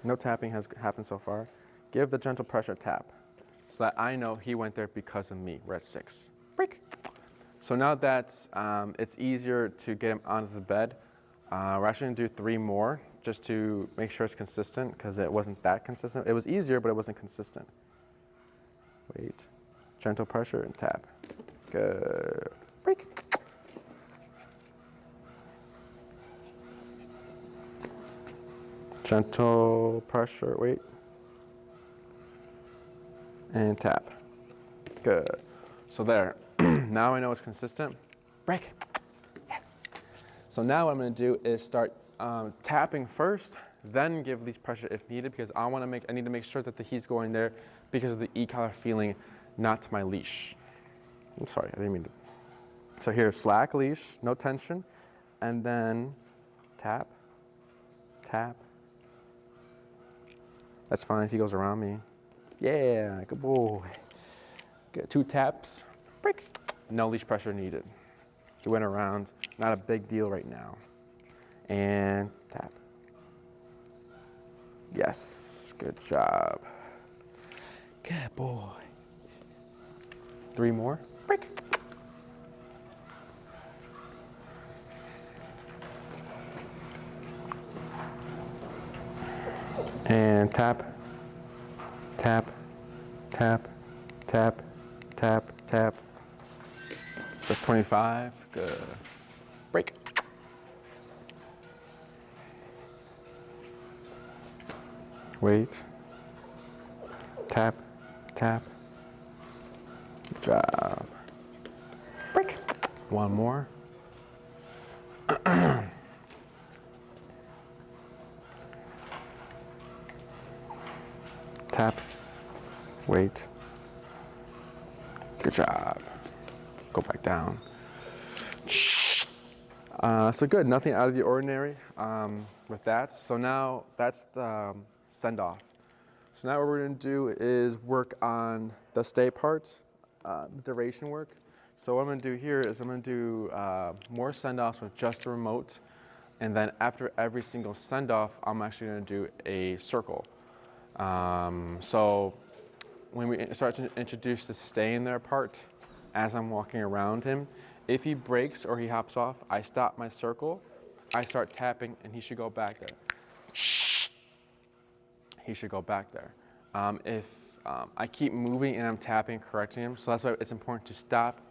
No tapping has happened so far. Give the gentle pressure tap so that I know he went there because of me. We're at 6. Break. So now that it's easier to get him onto the bed, we're actually gonna do 3 more just to make sure it's consistent, because it wasn't that consistent. It was easier, but it wasn't consistent. Wait, gentle pressure and tap. Good. Break. Gentle pressure, wait. And tap. Good. So there. Now I know it's consistent. Break. Yes. So now what I'm going to do is start tapping first, then give leash pressure if needed, because I need to make sure that the heat's going there because of the e-collar feeling, not to my leash. I'm sorry, I didn't mean to. So here, slack leash, no tension, and then tap, tap. That's fine if he goes around me. Yeah, good boy. Good, 2 taps, break. No leash pressure needed. He went around, not a big deal right now. And tap. Yes, good job. Good boy. 3 more, break. And tap, tap, tap, tap, tap, tap. That's 25, good. Break. Wait. Tap, tap. Good job. Break. 1 more. Tap. Wait. Good job. Go back down. So good, nothing out of the ordinary with that. So now that's the send off. So now what we're gonna do is work on the stay part, duration work. So what I'm gonna do here is I'm gonna do more send offs with just the remote. And then after every single send off, I'm actually gonna do a circle. So when we start to introduce the stay in there part, as I'm walking around him, if he breaks or he hops off, I stop my circle, I start tapping, and he should go back there. He should go back there. If I keep moving and I'm tapping, correcting him, so that's why it's important to stop,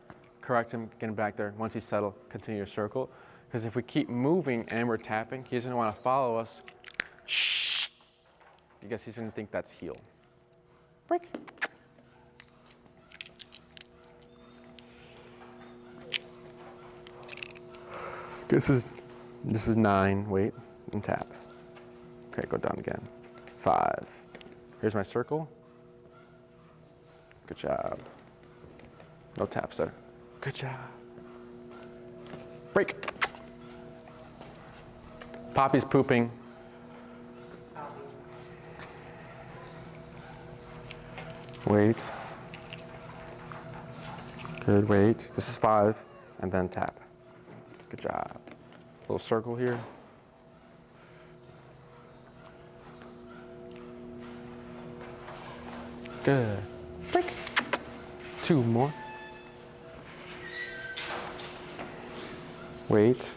correct him, get him back there. Once he's settled, continue your circle. Because if we keep moving and we're tapping, he doesn't want to follow us, because he's going to think that's heel. Break. This is 9, wait, and tap. Okay, go down again. 5. Here's my circle. Good job. No taps there. Good job. Break. Poppy's pooping. Wait. Good, wait. This is 5, and then tap. Good job. Little circle here. Good. Break. 2 more. Wait.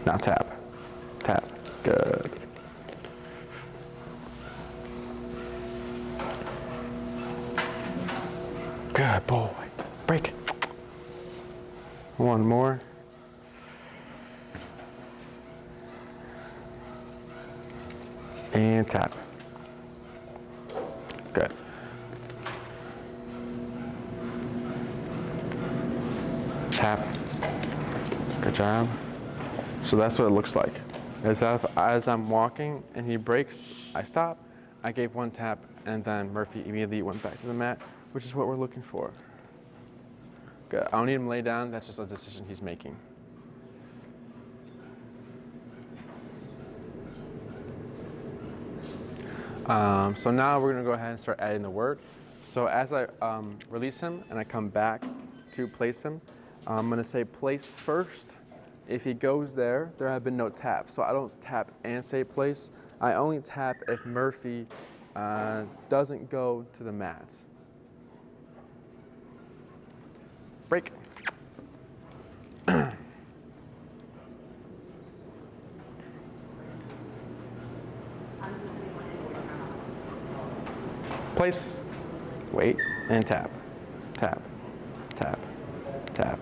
Now tap. Tap. Good. Good boy. Break. 1 more. And tap. Good. Tap. Good job. So that's what it looks like. As I'm walking and he breaks, I stop, I gave 1 tap, and then Murphy immediately went back to the mat, which is what we're looking for. Good. I don't need him to lay down, that's just a decision he's making. So now we're gonna go ahead and start adding the word. So as I release him and I come back to place him, I'm gonna say place first. If he goes there, there have been no taps. So I don't tap and say place. I only tap if Murphy doesn't go to the mat. Break. Place, wait, and tap. Tap, tap, tap.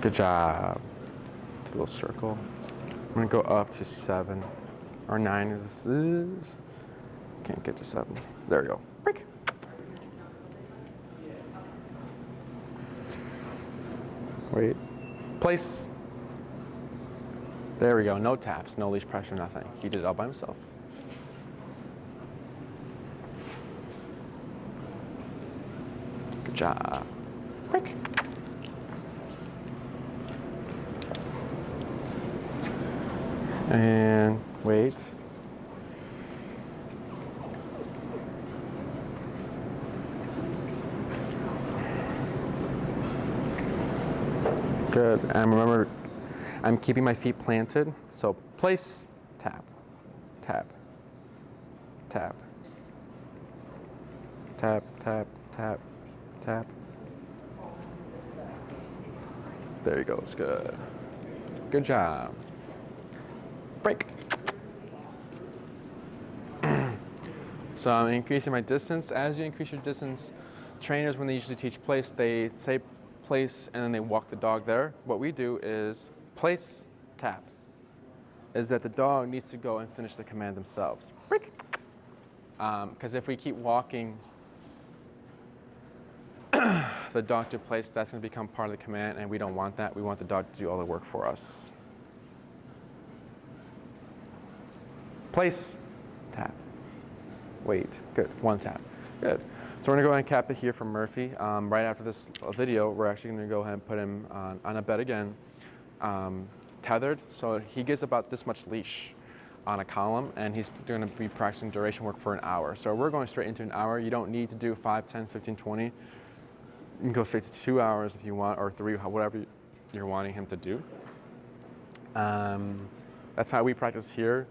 Good job. Do a little circle. I'm gonna go up to 7 or 9 is, can't get to 7. There we go. Break. Wait, place. There we go, no taps, no leash pressure, nothing. He did it all by himself. Good job. Break. And wait. Good, and remember, I'm keeping my feet planted, so place, tap, tap, tap, tap, tap, tap, tap. There he goes, good. Good job. Break. So I'm increasing my distance. As you increase your distance, trainers, when they usually teach place, they say place and then they walk the dog there. What we do is place, tap. Is that the dog needs to go and finish the command themselves. Break. Because if we keep walking the dog to place, that's going to become part of the command, and we don't want that. We want the dog to do all the work for us. Place, tap, wait, good, 1 tap, good. So we're gonna go ahead and cap it here for Murphy. Right after this video, we're actually gonna go ahead and put him on a bed again, tethered, so he gets about this much leash on a column, and he's gonna be practicing duration work for an hour. So we're going straight into an hour. You don't need to do 5, 10, 15, 20. You can go straight to 2 hours if you want, or 3, whatever you're wanting him to do. That's how we practice here.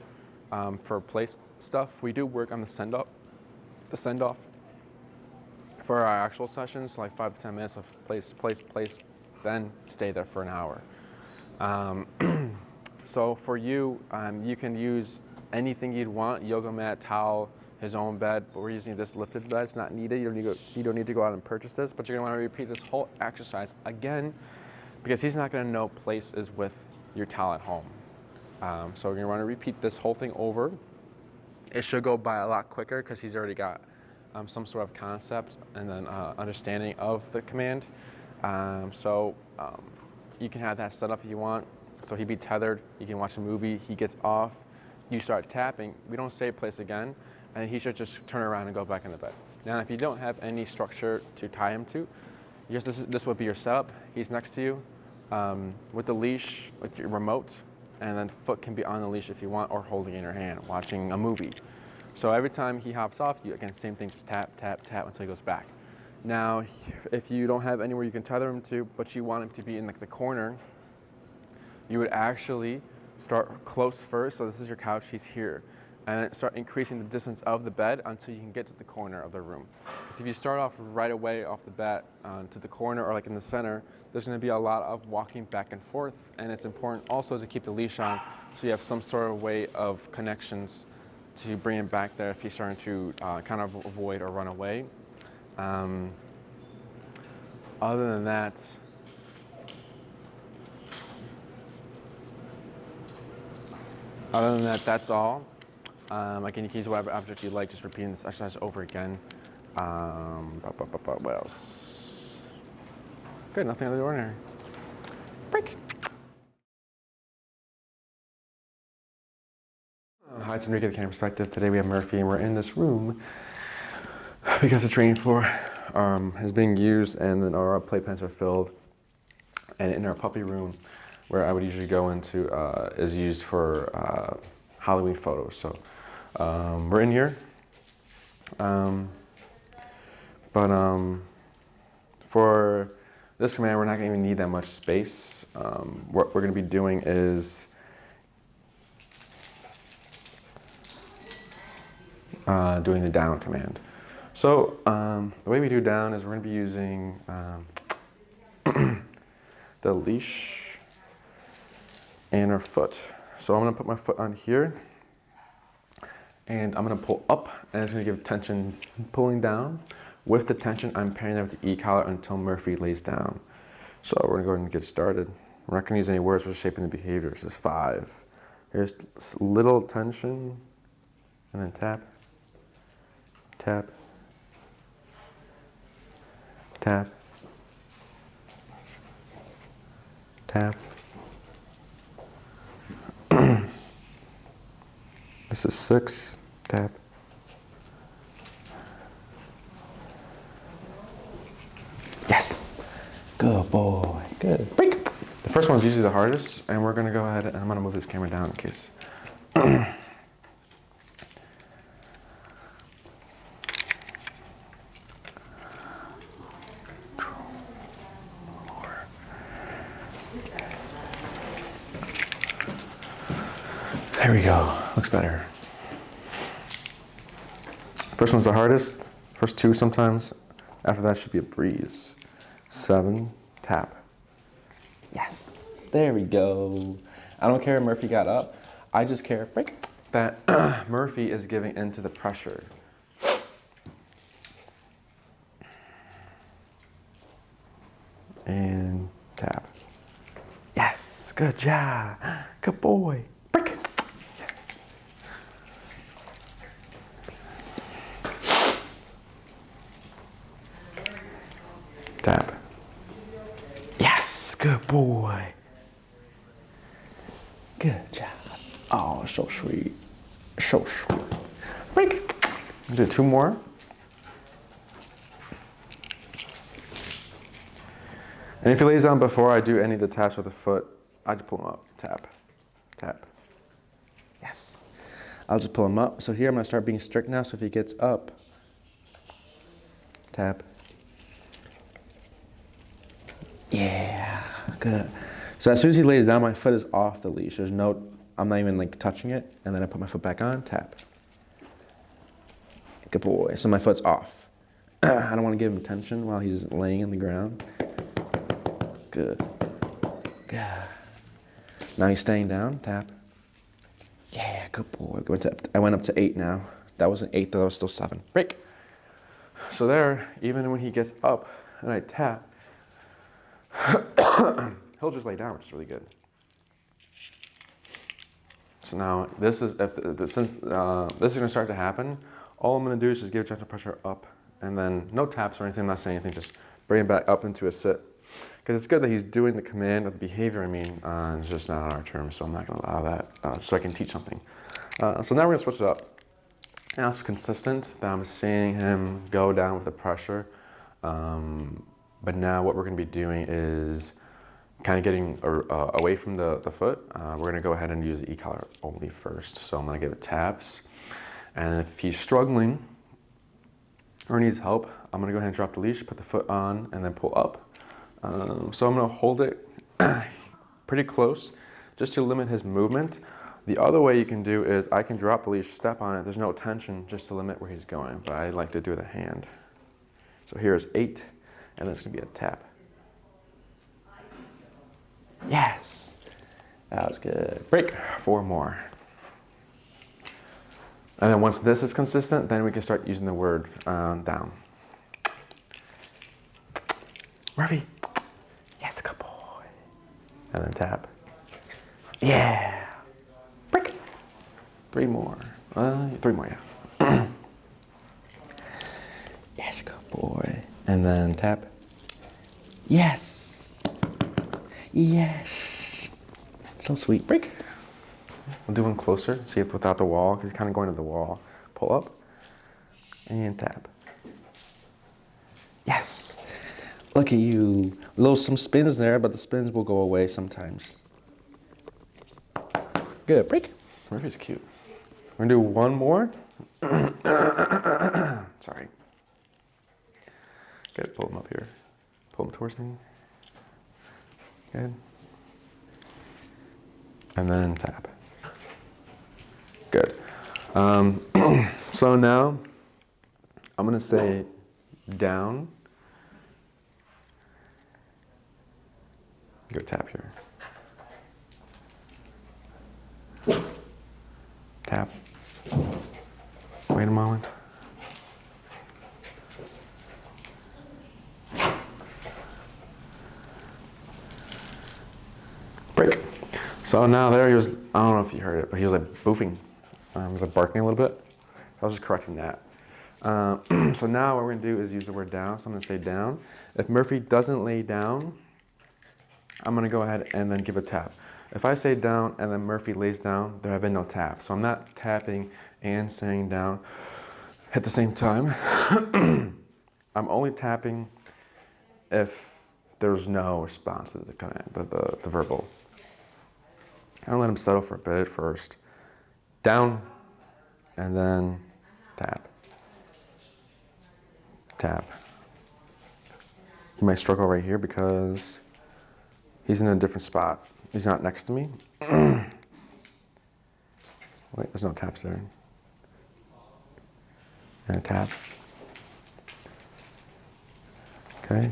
For place stuff, we do work on the send-off for our actual sessions, like 5 to 10 minutes of place, then stay there for an hour. So for you, you can use anything you'd want, yoga mat, towel, his own bed, but we're using this lifted bed. It's not needed. You don't need to go out and purchase this, but you're gonna wanna repeat this whole exercise again, because he's not gonna know place is with your towel at home. So we're gonna wanna repeat this whole thing over. It should go by a lot quicker because he's already got some sort of concept and then understanding of the command. You can have that set up if you want. So he'd be tethered, you can watch a movie, he gets off, you start tapping, we don't say place again, and he should just turn around and go back in the bed. Now, if you don't have any structure to tie him to, this would be your setup. He's next to you with the leash, with your remote, and then foot can be on the leash if you want, or holding in your hand, watching a movie. So every time he hops off, you again, same thing, just tap, tap, tap until he goes back. Now, if you don't have anywhere you can tether him to, but you want him to be in the corner, you would actually start close first. So this is your couch, he's here. And then start increasing the distance of the bed until you can get to the corner of the room. Because if you start off right away off the bat to the corner or like in the center, there's gonna be a lot of walking back and forth. And it's important also to keep the leash on so you have some sort of way of connections to bring him back there if he's starting to kind of avoid or run away. Other than that, that's all. Again, you can use whatever object you like, just repeating this exercise over again. What else? Good, nothing out of the ordinary. Break. Hi, it's Enrique, the Canine Perspective. Today we have Murphy, and we're in this room because the training floor is being used, and then our playpens are filled. And in our puppy room, where I would usually go into, is used for Halloween photos. So we're in here. For this command, we're not going to even need that much space. What we're going to be doing is doing the down command. So the way we do down is we're going to be using the leash and our foot. So I'm going to put my foot on here, and I'm gonna pull up, and it's gonna give tension pulling down. With the tension, I'm pairing that with the E-collar until Murphy lays down. So we're gonna go ahead and get started. We're not gonna use any words for shaping the behavior. This is 5. Here's little tension, and then tap, tap, tap, tap. This is 6, tap. Yes, good boy, good. Break. The first one's usually the hardest, and we're gonna go ahead and I'm gonna move this camera down in case. There we go, looks better. First one's the hardest, first 2 sometimes. After that should be a breeze. 7, tap. Yes, there we go. I don't care if Murphy got up. I just care, break, that Murphy is giving into the pressure. And tap. Yes, good job. Good boy. Break. Tap. Yes, good boy. Good job. Oh, so sweet. So sweet. Break. Do 2 more. And if he lays down before I do any of the taps with the foot, I just pull him up. Tap, tap. Yes. I'll just pull him up. So here I'm gonna start being strict now. So if he gets up, tap. Yeah, good. So as soon as he lays down, my foot is off the leash. There's no, I'm not even like touching it. And then I put my foot back on, tap. Good boy. So my foot's off. I don't want to give him tension while he's laying in the ground. Good. Good. Now he's staying down, tap. Yeah, good boy. I went up to 8 now. That wasn't 8, though, that was still 7. Break. So there, even when he gets up and I tap, he'll just lay down, which is really good. So now this is since this is going to start to happen. All I'm going to do is just give gentle pressure up, and then no taps or anything. I'm not saying anything. Just bring him back up into a sit, because it's good that he's doing the command or the behavior. I mean, it's just not on our terms, so I'm not going to allow that. So I can teach something. So now we're going to switch it up. Now it's consistent that I'm seeing him go down with the pressure. But now what we're going to be doing is kind of getting away from the foot. We're going to go ahead and use the E-collar only first. So I'm going to give it taps. And if he's struggling or needs help, I'm going to go ahead and drop the leash, put the foot on, and then pull up. So I'm going to hold it pretty close just to limit his movement. The other way you can do is I can drop the leash, step on it. There's no tension, just to limit where he's going. But I like to do it with a hand. So here's 8. And then it's going to be a tap. Yes. That was good. Break. 4 more. And then once this is consistent, then we can start using the word down. Murphy. Yes, good boy. And then tap. Yeah. Break. 3 more. 3 more, yeah. Yes, good boy. And then tap. Yes. Yes. So sweet. Break. We'll do one closer. See if without the wall, because he's kind of going to the wall. Pull up. And tap. Yes. Look at you. Some spins there, but the spins will go away sometimes. Good. Break. Murphy's cute. We're going to do 1 more. Sorry. Good, pull him up here. Pull him towards me. Good. And then tap. Good. So now, I'm going to say down. Go tap here. Tap. Wait a moment. Break. So now there he was, I don't know if you heard it, but he was like boofing. He was like barking a little bit. So I was just correcting that. So now what we're gonna do is use the word down. So I'm gonna say down. If Murphy doesn't lay down, I'm gonna go ahead and then give a tap. If I say down and then Murphy lays down, there have been no tap. So I'm not tapping and saying down at the same time. I'm only tapping if there's no response to the verbal. I'm gonna let him settle for a bit first. Down, and then tap. Tap. He might struggle right here because he's in a different spot. He's not next to me. Wait, there's no taps there. And a tap. Okay.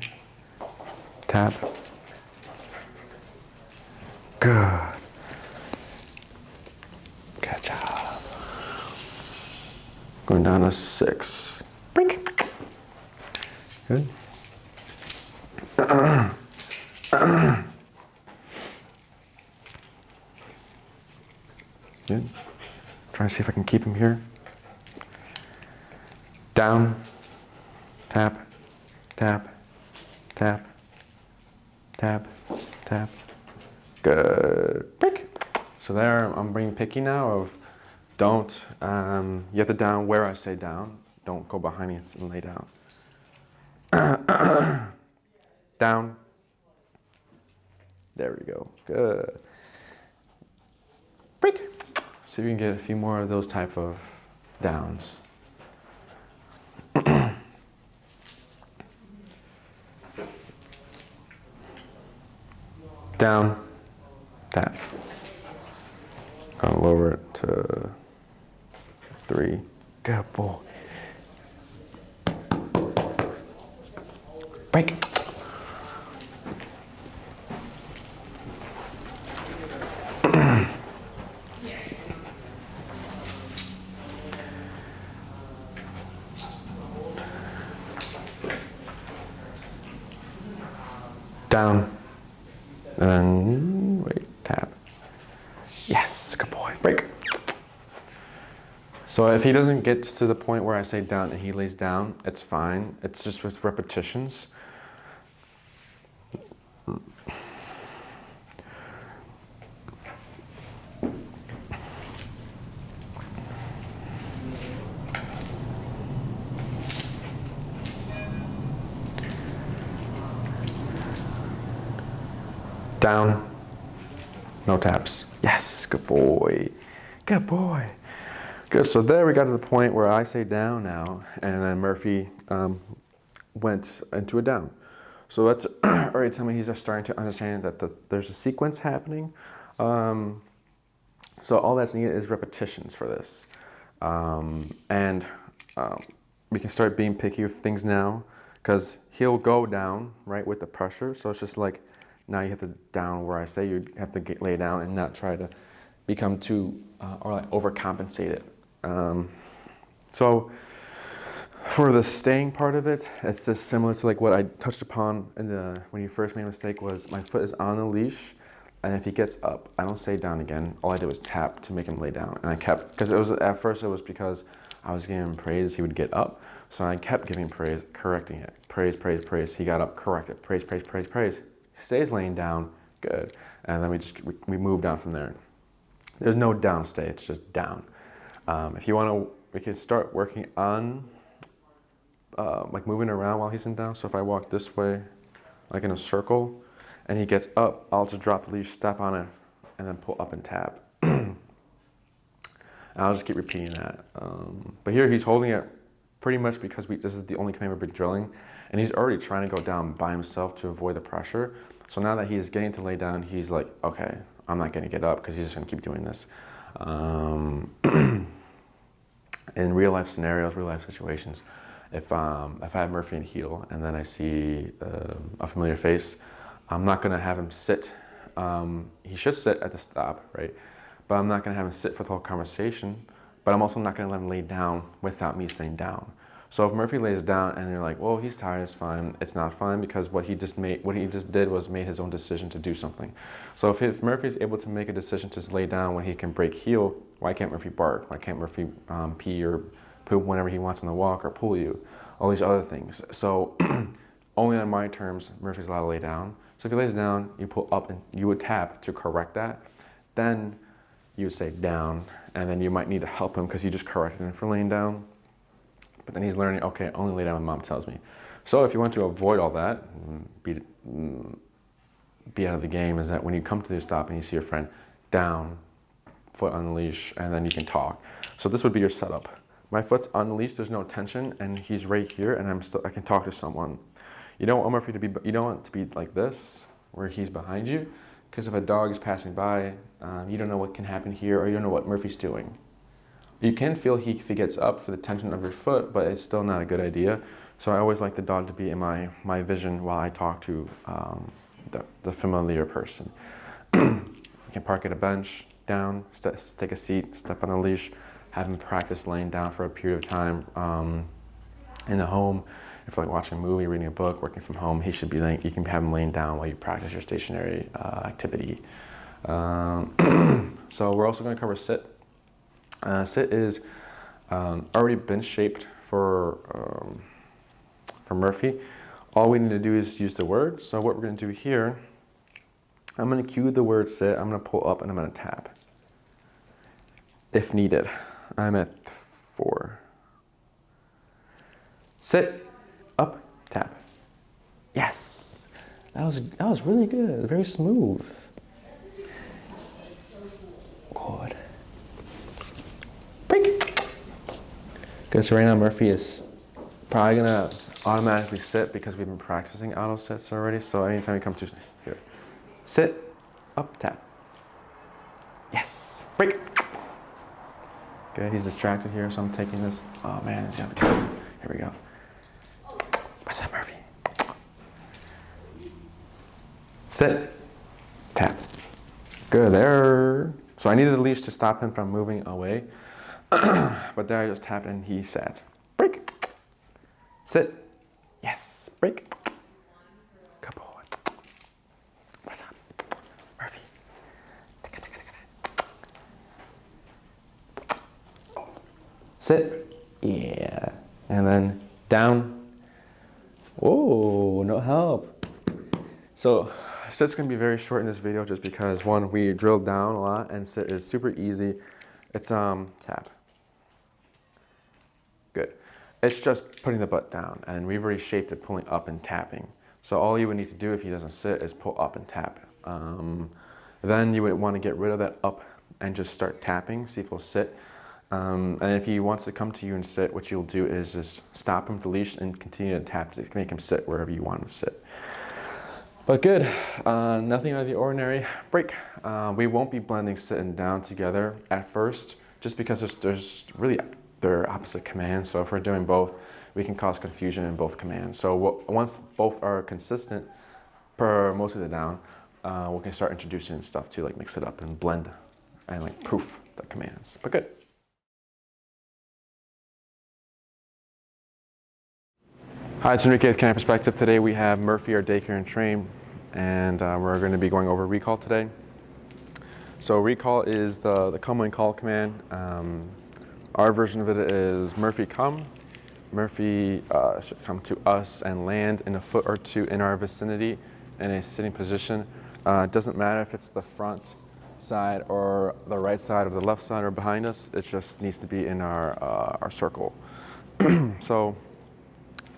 Tap. Good. Good job. Going down to 6. Break. Good. Good. Trying to see if I can keep him here. Down. Tap. Tap. Tap. Tap. Tap. Good. Break. So there, I'm being picky now of don't, you have to down where I say down. Don't go behind me and lay down. Down. There we go. Good. Break. See if you can get a few more of those type of downs. Down. Tap. I'll lower it to 3. Good boy. Break. Down. And then, wait, tap. Yes, good boy. Break. So if he doesn't get to the point where I say down and he lays down, it's fine. It's just with repetitions. Down. No taps. Yes, good boy. Good boy. Good, so there we got to the point where I say down now, and then Murphy went into a down. So that's already telling me he's just starting to understand that there's a sequence happening. So all that's needed is repetitions for this. We can start being picky with things now, because he'll go down, right, with the pressure. So it's just like, now you have to down where I say you have to lay down and not try to become too, or like overcompensate it. So for the staying part of it, it's just similar to like what I touched upon when you first made a mistake was my foot is on the leash, and if he gets up, I don't say down again. All I did was tap to make him lay down. And I kept, because at first it was because I was giving him praise, he would get up. So I kept giving praise, correcting it. Praise, praise, praise. He got up, correct it. Praise, praise, praise, praise. Stays laying down, good. And then we moved on from there. There's no down stay, it's just down. If you want to, we can start working on like moving around while he's in down. So if I walk this way, like in a circle, and he gets up, I'll just drop the leash, step on it, and then pull up and tap. And I'll just keep repeating that. But here he's holding it pretty much because this is the only command we've been drilling, and he's already trying to go down by himself to avoid the pressure. So now that he's getting to lay down, he's like, okay, I'm not gonna get up because he's just gonna keep doing this. In real life scenarios, real life situations, if I have Murphy in heel and then I see a familiar face, I'm not gonna have him sit. He should sit at the stop, right? But I'm not gonna have him sit for the whole conversation, but I'm also not going to let him lay down without me saying down. So if Murphy lays down and you're like, well, he's tired, it's fine. It's not fine because what he just did was made his own decision to do something. So if Murphy is able to make a decision to lay down when he can break heel, why can't Murphy bark? Why can't Murphy pee or poop whenever he wants on the walk or pull you? All these other things. So only on my terms, Murphy's allowed to lay down. So if he lays down, you pull up and you would tap to correct that. Then you would say down, and then you might need to help him because you just corrected him for laying down. But then he's learning, okay, only lay down when mom tells me. So if you want to avoid all that, be out of the game, is that when you come to the stop and you see your friend down, foot on the leash, and then you can talk. So this would be your setup. My foot's on the leash, there's no tension, and he's right here, and I can talk to someone. You don't want Murphy you don't want it to be like this, where he's behind you, because if a dog is passing by, you don't know what can happen here, or you don't know what Murphy's doing. You can feel if he gets up for the tension of your foot, but it's still not a good idea. So I always like the dog to be in my vision while I talk to the familiar person. You can park at a bench, down, take a seat, step on the leash, have him practice laying down for a period of time in the home. If you're like watching a movie, reading a book, working from home, he should be laying, you can have him laying down while you practice your stationary activity. So we're also going to cover sit. Sit is already been shaped for Murphy. All we need to do is use the word. So what we're going to do here, I'm going to cue the word sit, I'm going to pull up and I'm going to tap. If needed. I'm at 4. Sit, up, tap. Yes! That was really good, very smooth. Good. Break. Good, so right now Murphy is probably gonna automatically sit because we've been practicing auto sits already. So anytime you come to here, sit, up, tap. Yes, break. Good, he's distracted here, so I'm taking this. Oh man, he's got the camera. Here we go. What's up, Murphy? Sit, tap. Good, there. So I needed the leash to stop him from moving away. But there I just tapped and he sat. Break. Sit. Yes. Break. Good boy. What's up? Murphy. Sit. Yeah. And then down. Whoa, no help. So sit's gonna be very short in this video just because one, we drilled down a lot and sit is super easy. It's tap. Good. It's just putting the butt down, and we've already shaped it pulling up and tapping. So all you would need to do if he doesn't sit is pull up and tap. Then you would want to get rid of that up and just start tapping, see if he'll sit. And if he wants to come to you and sit, what you'll do is just stop him with the leash and continue to tap to make him sit wherever you want him to sit. But good, nothing out of the ordinary. Break. We won't be blending sit and down together at first, just because there's really, they're opposite commands. So if we're doing both, we can cause confusion in both commands. So once both are consistent per mostly the down, we can start introducing stuff to like mix it up and blend and like proof the commands. But good. Hi, it's Enrique with Canine Perspective. Today we have Murphy, our daycare and train, and we're going to be going over recall today. So recall is the come and call command. Our version of it is Murphy come. Murphy should come to us and land in a foot or two in our vicinity in a sitting position. It doesn't matter if it's the front side or the right side or the left side or behind us. It just needs to be in our circle. So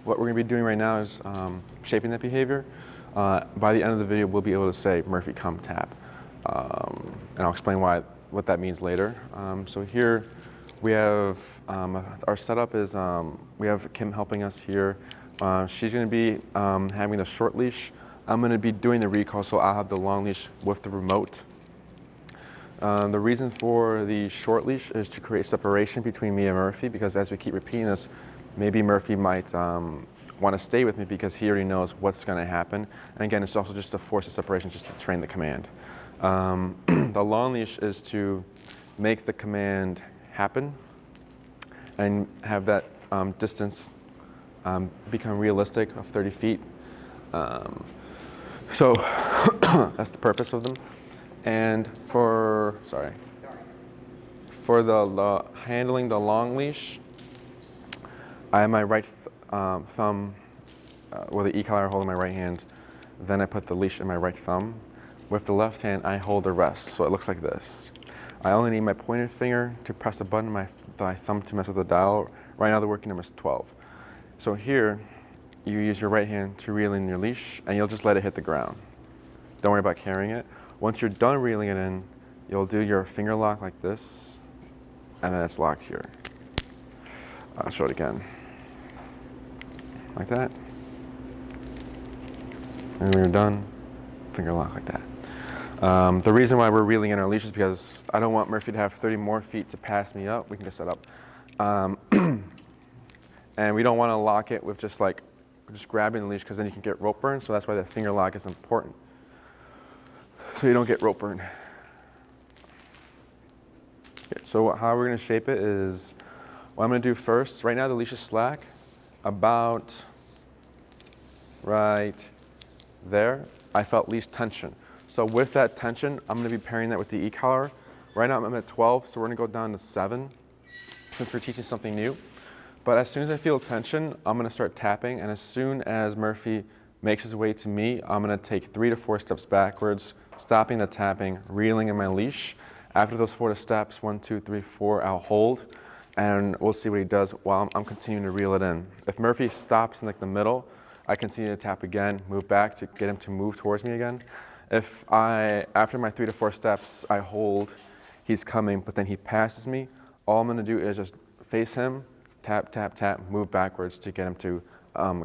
what we're going to be doing right now is shaping that behavior. By the end of the video, we'll be able to say Murphy come tap. And I'll explain what that means later. So here we have, our setup is, we have Kim helping us here. She's going to be having the short leash. I'm going to be doing the recall, so I'll have the long leash with the remote. The reason for the short leash is to create separation between me and Murphy, because as we keep repeating this, maybe Murphy might want to stay with me because he already knows what's going to happen. And again, it's also just to force a separation, just to train the command. The long leash is to make the command happen and have that distance become realistic of 30 feet. So that's the purpose of them. And for the handling the long leash, I have my right thumb, with the e-collar I hold in my right hand. Then I put the leash in my right thumb. With the left hand, I hold the rest, so it looks like this. I only need my pointer finger to press a button, my thumb to mess with the dial. Right now the working number is 12. So here, you use your right hand to reel in your leash, and you'll just let it hit the ground. Don't worry about carrying it. Once you're done reeling it in, you'll do your finger lock like this, and then it's locked here. I'll show it again. Like that. And when you're done, finger lock like that. The reason why we're reeling in our leash is because I don't want Murphy to have 30 more feet to pass me up. We can just set up. And we don't want to lock it with just grabbing the leash, because then you can get rope burn. So that's why the finger lock is important, so you don't get rope burn. Okay, so how we're going to shape it is, what I'm going to do first, right now the leash is slack, about right there. I felt least tension. So with that tension, I'm going to be pairing that with the e-collar. Right now I'm at 12, so we're going to go down to 7, since we're teaching something new. But as soon as I feel tension, I'm going to start tapping, and as soon as Murphy makes his way to me, I'm going to take 3 to 4 steps backwards, stopping the tapping, reeling in my leash. After those 4 steps, 1, 2, 3, 4, I'll hold, and we'll see what he does while I'm continuing to reel it in. If Murphy stops in like the middle, I continue to tap again, move back to get him to move towards me again. If after my 3 to 4 steps, I hold, he's coming, but then he passes me, all I'm going to do is just face him, tap, tap, tap, move backwards to get him to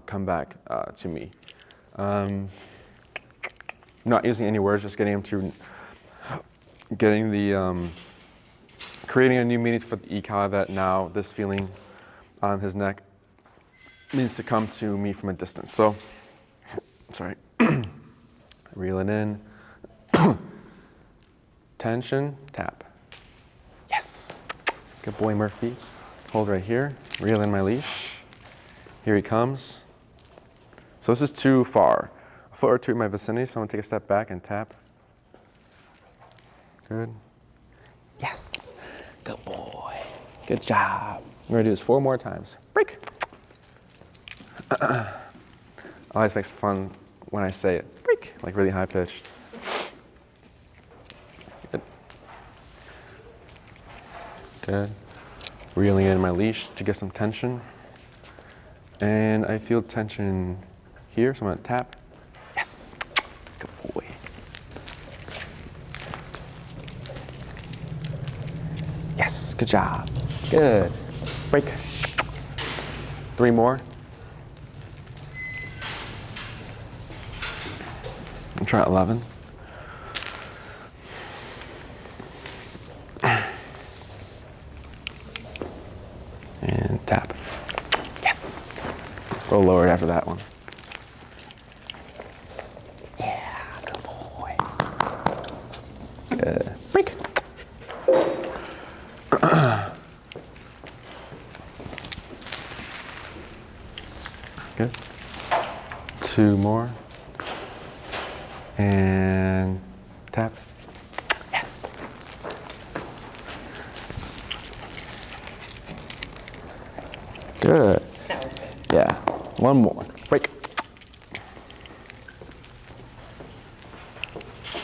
come back to me. Not using any words, just getting him to, creating a new meaning for the e-collar, that now this feeling on his neck needs to come to me from a distance. So, sorry, reel it in, tension, tap. Yes, good boy, Murphy. Hold right here, reel in my leash. Here he comes. So this is too far. A foot or two in my vicinity, so I'm gonna take a step back and tap. Good. Yes, good boy. Good job. We're gonna do this 4 more times. Break. Always makes fun when I say it. Break, like really high pitched. Good. Good. Reeling in my leash to get some tension. And I feel tension here, so I'm gonna tap. Yes, good boy. Yes, good job. Good. Break. 3 more. And try 11. And tap. Yes. Go lower after that one. Yeah, good boy. Good. Break. Good. 2 more. And tap. Yes. Good. That was good. Yeah. 1 more. Break.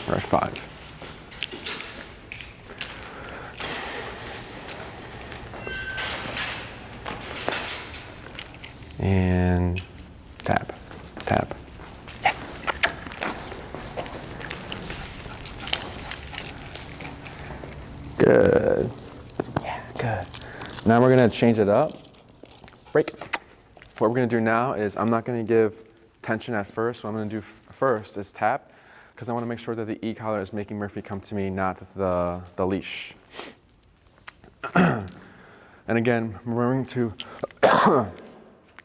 We're at 5. And tap, tap. Yes. Good. Yeah, good. Now we're gonna change it up. Break. What we're gonna do now is, I'm not gonna give tension at first. What I'm gonna do first is tap, because I wanna make sure that the e-collar is making Murphy come to me, not the leash. And again, remembering to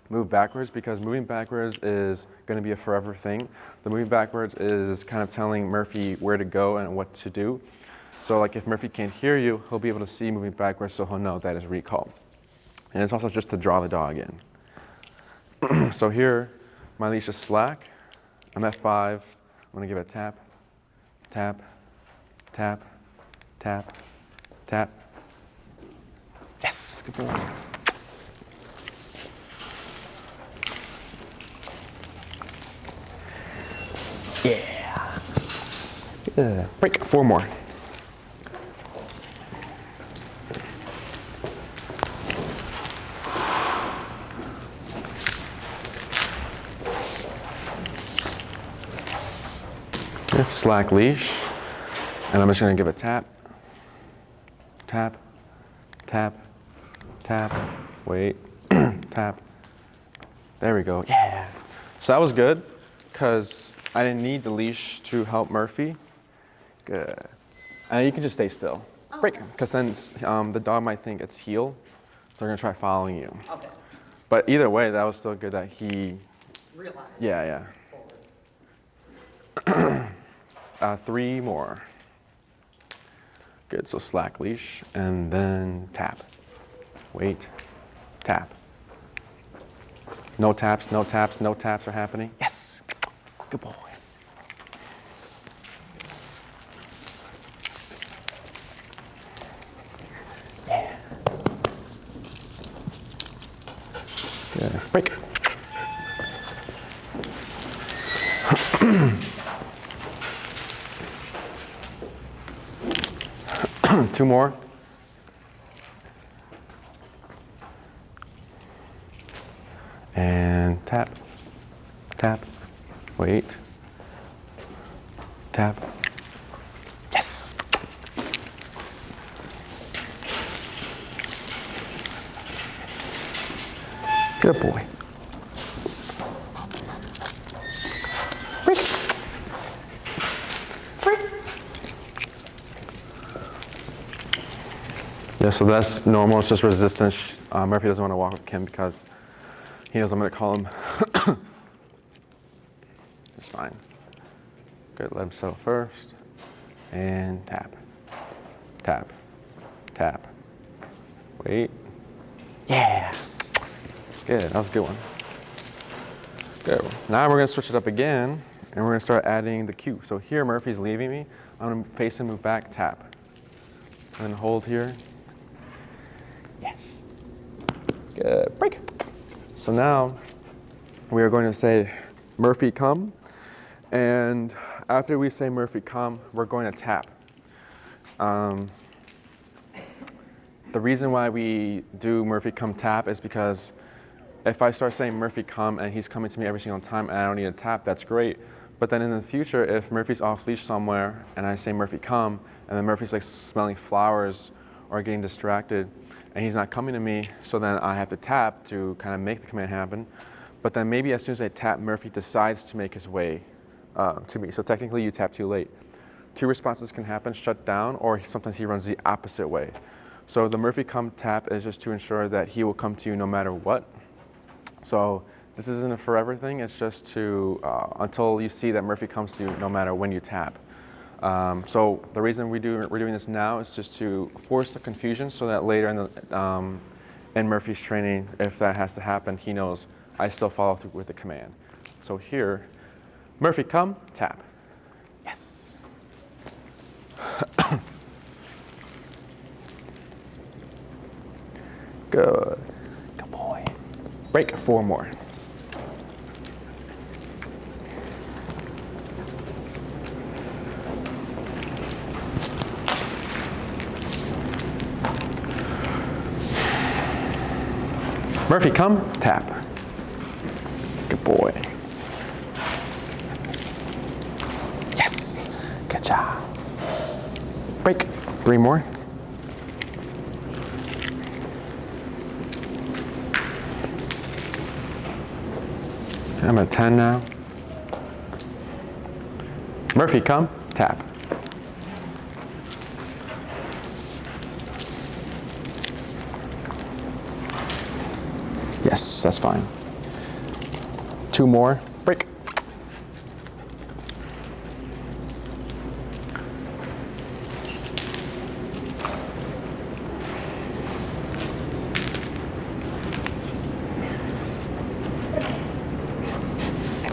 move backwards, because moving backwards is going to be a forever thing. The moving backwards is kind of telling Murphy where to go and what to do. So like if Murphy can't hear you, he'll be able to see moving backwards, so he'll know that is recall. And it's also just to draw the dog in. So here, my leash is slack. I'm at 5. I'm gonna give it a tap, tap, tap, tap, tap. Yes, good boy. Yeah. Good. Break. 4 more. It's slack leash, and I'm just gonna give a tap, tap, tap, tap, wait, tap. There we go, yeah. So that was good, because I didn't need the leash to help Murphy. Good. And you can just stay still. Break, because then the dog might think it's heel, so they're gonna try following you. Okay. But either way, that was still good that he, Realize. yeah. Forward. 3 more. Good, so slack leash, and then tap. Wait, tap. No taps, no taps, no taps are happening. Yes, good boy. Yeah. Good, break. 2 more. And tap, tap, wait, tap. Yes. Good boy. Yeah, so that's normal. It's just resistance. Murphy doesn't want to walk with Kim because he knows I'm going to call him. It's fine. Good, let him settle first. And tap, tap, tap. Wait. Yeah. Good, that was a good one. Good. Now we're going to switch it up again, and we're going to start adding the cue. So here, Murphy's leaving me. I'm going to face him, move back, tap. And hold here. Yes. Good. Break. So now we are going to say, Murphy, come. And after we say Murphy, come, we're going to tap. The reason why we do Murphy, come, tap is because if I start saying Murphy, come, and he's coming to me every single time and I don't need a tap, that's great. But then in the future, if Murphy's off leash somewhere and I say Murphy, come, and then Murphy's like smelling flowers or getting distracted, and he's not coming to me, so then I have to tap to kind of make the command happen. But then maybe as soon as I tap, Murphy decides to make his way to me. So technically you tap too late. 2 responses can happen, shut down, or sometimes he runs the opposite way. So the Murphy come tap is just to ensure that he will come to you no matter what. So this isn't a forever thing, it's just to, until you see that Murphy comes to you no matter when you tap. So the reason we're doing this now is just to force the confusion so that later in Murphy's training, if that has to happen, he knows I still follow through with the command. So here, Murphy come, tap. Yes. Good. Good boy. Break. 4 more. Murphy, come, tap. Good boy. Yes. Good job. Break. 3 more. I'm at 10 now. Murphy, come, tap. Yes, that's fine. 2 more. Break.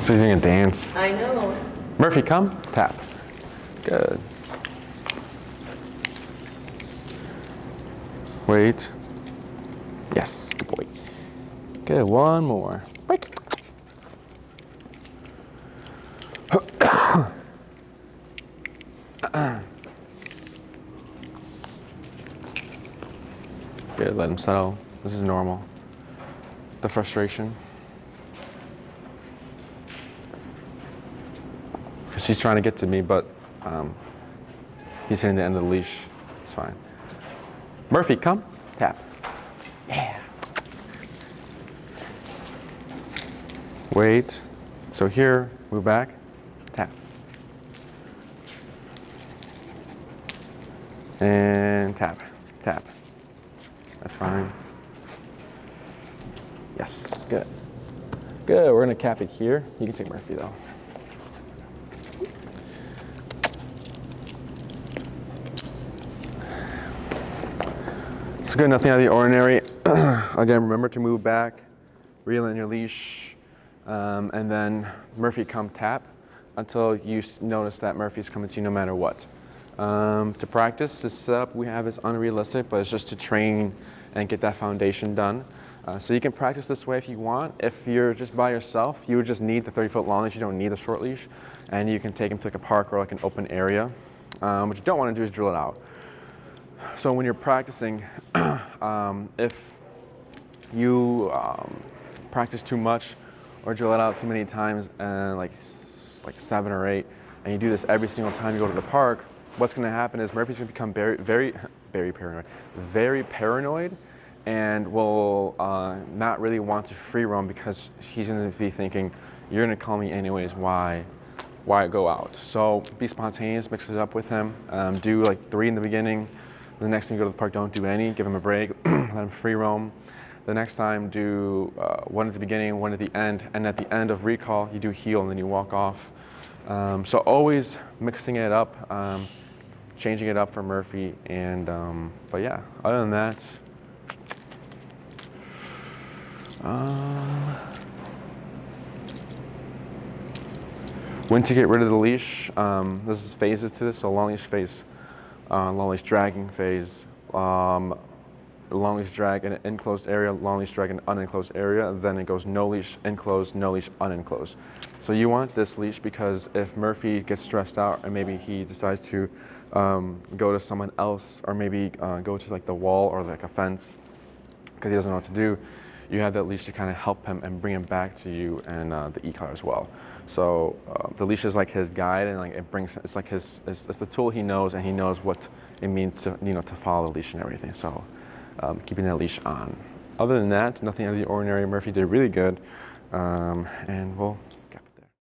So he's doing a dance. I know. Murphy, come. Tap. Good. Wait. Yes, good boy. Good, one more. Break. Good, let him settle. This is normal. The frustration. Because she's trying to get to me, but he's hitting the end of the leash. It's fine. Murphy, come. Tap. Yeah. Wait. So here, move back. Tap. And tap. Tap. That's fine. Yes, good. Good, we're gonna cap it here. You can take Murphy though. It's good, nothing out of the ordinary. Again, remember to move back, reel in your leash, and then Murphy come tap until you notice that Murphy's coming to you no matter what. To practice, this setup we have is unrealistic, but it's just to train and get that foundation done. So you can practice this way if you want. If you're just by yourself, you would just need the 30-foot long leash. You don't need the short leash. And you can take him to like a park or like an open area. What you don't want to do is drill it out. So when you're practicing, if you practice too much or drill it out too many times, and like 7 or 8, and you do this every single time you go to the park, what's going to happen is Murphy's going to become very paranoid, and will not really want to free roam because he's going to be thinking, you're going to call me anyways, why go out? So be spontaneous, mix it up with him. Do like 3 in the beginning. The next time you go to the park, don't do any. Give him a break, let him free roam. The next time, do 1 at the beginning, 1 at the end, and at the end of recall, you do heel and then you walk off. So always mixing it up, changing it up for Murphy, and but yeah, other than that, when to get rid of the leash, there's phases to this. So long leash phase, long leash dragging phase, long leash drag in an enclosed area, long leash drag in an unenclosed area, then it goes no leash enclosed, no leash unenclosed. So you want this leash because if Murphy gets stressed out and maybe he decides to go to someone else, or maybe go to like the wall or like a fence because he doesn't know what to do, you have that leash to kind of help him and bring him back to you, and the e-collar as well. So the leash is like his guide, and like it's like it's the tool he knows, and he knows what it means to to follow the leash and everything. So keeping that leash on. Other than that, nothing out of the ordinary. Murphy did really good, and we'll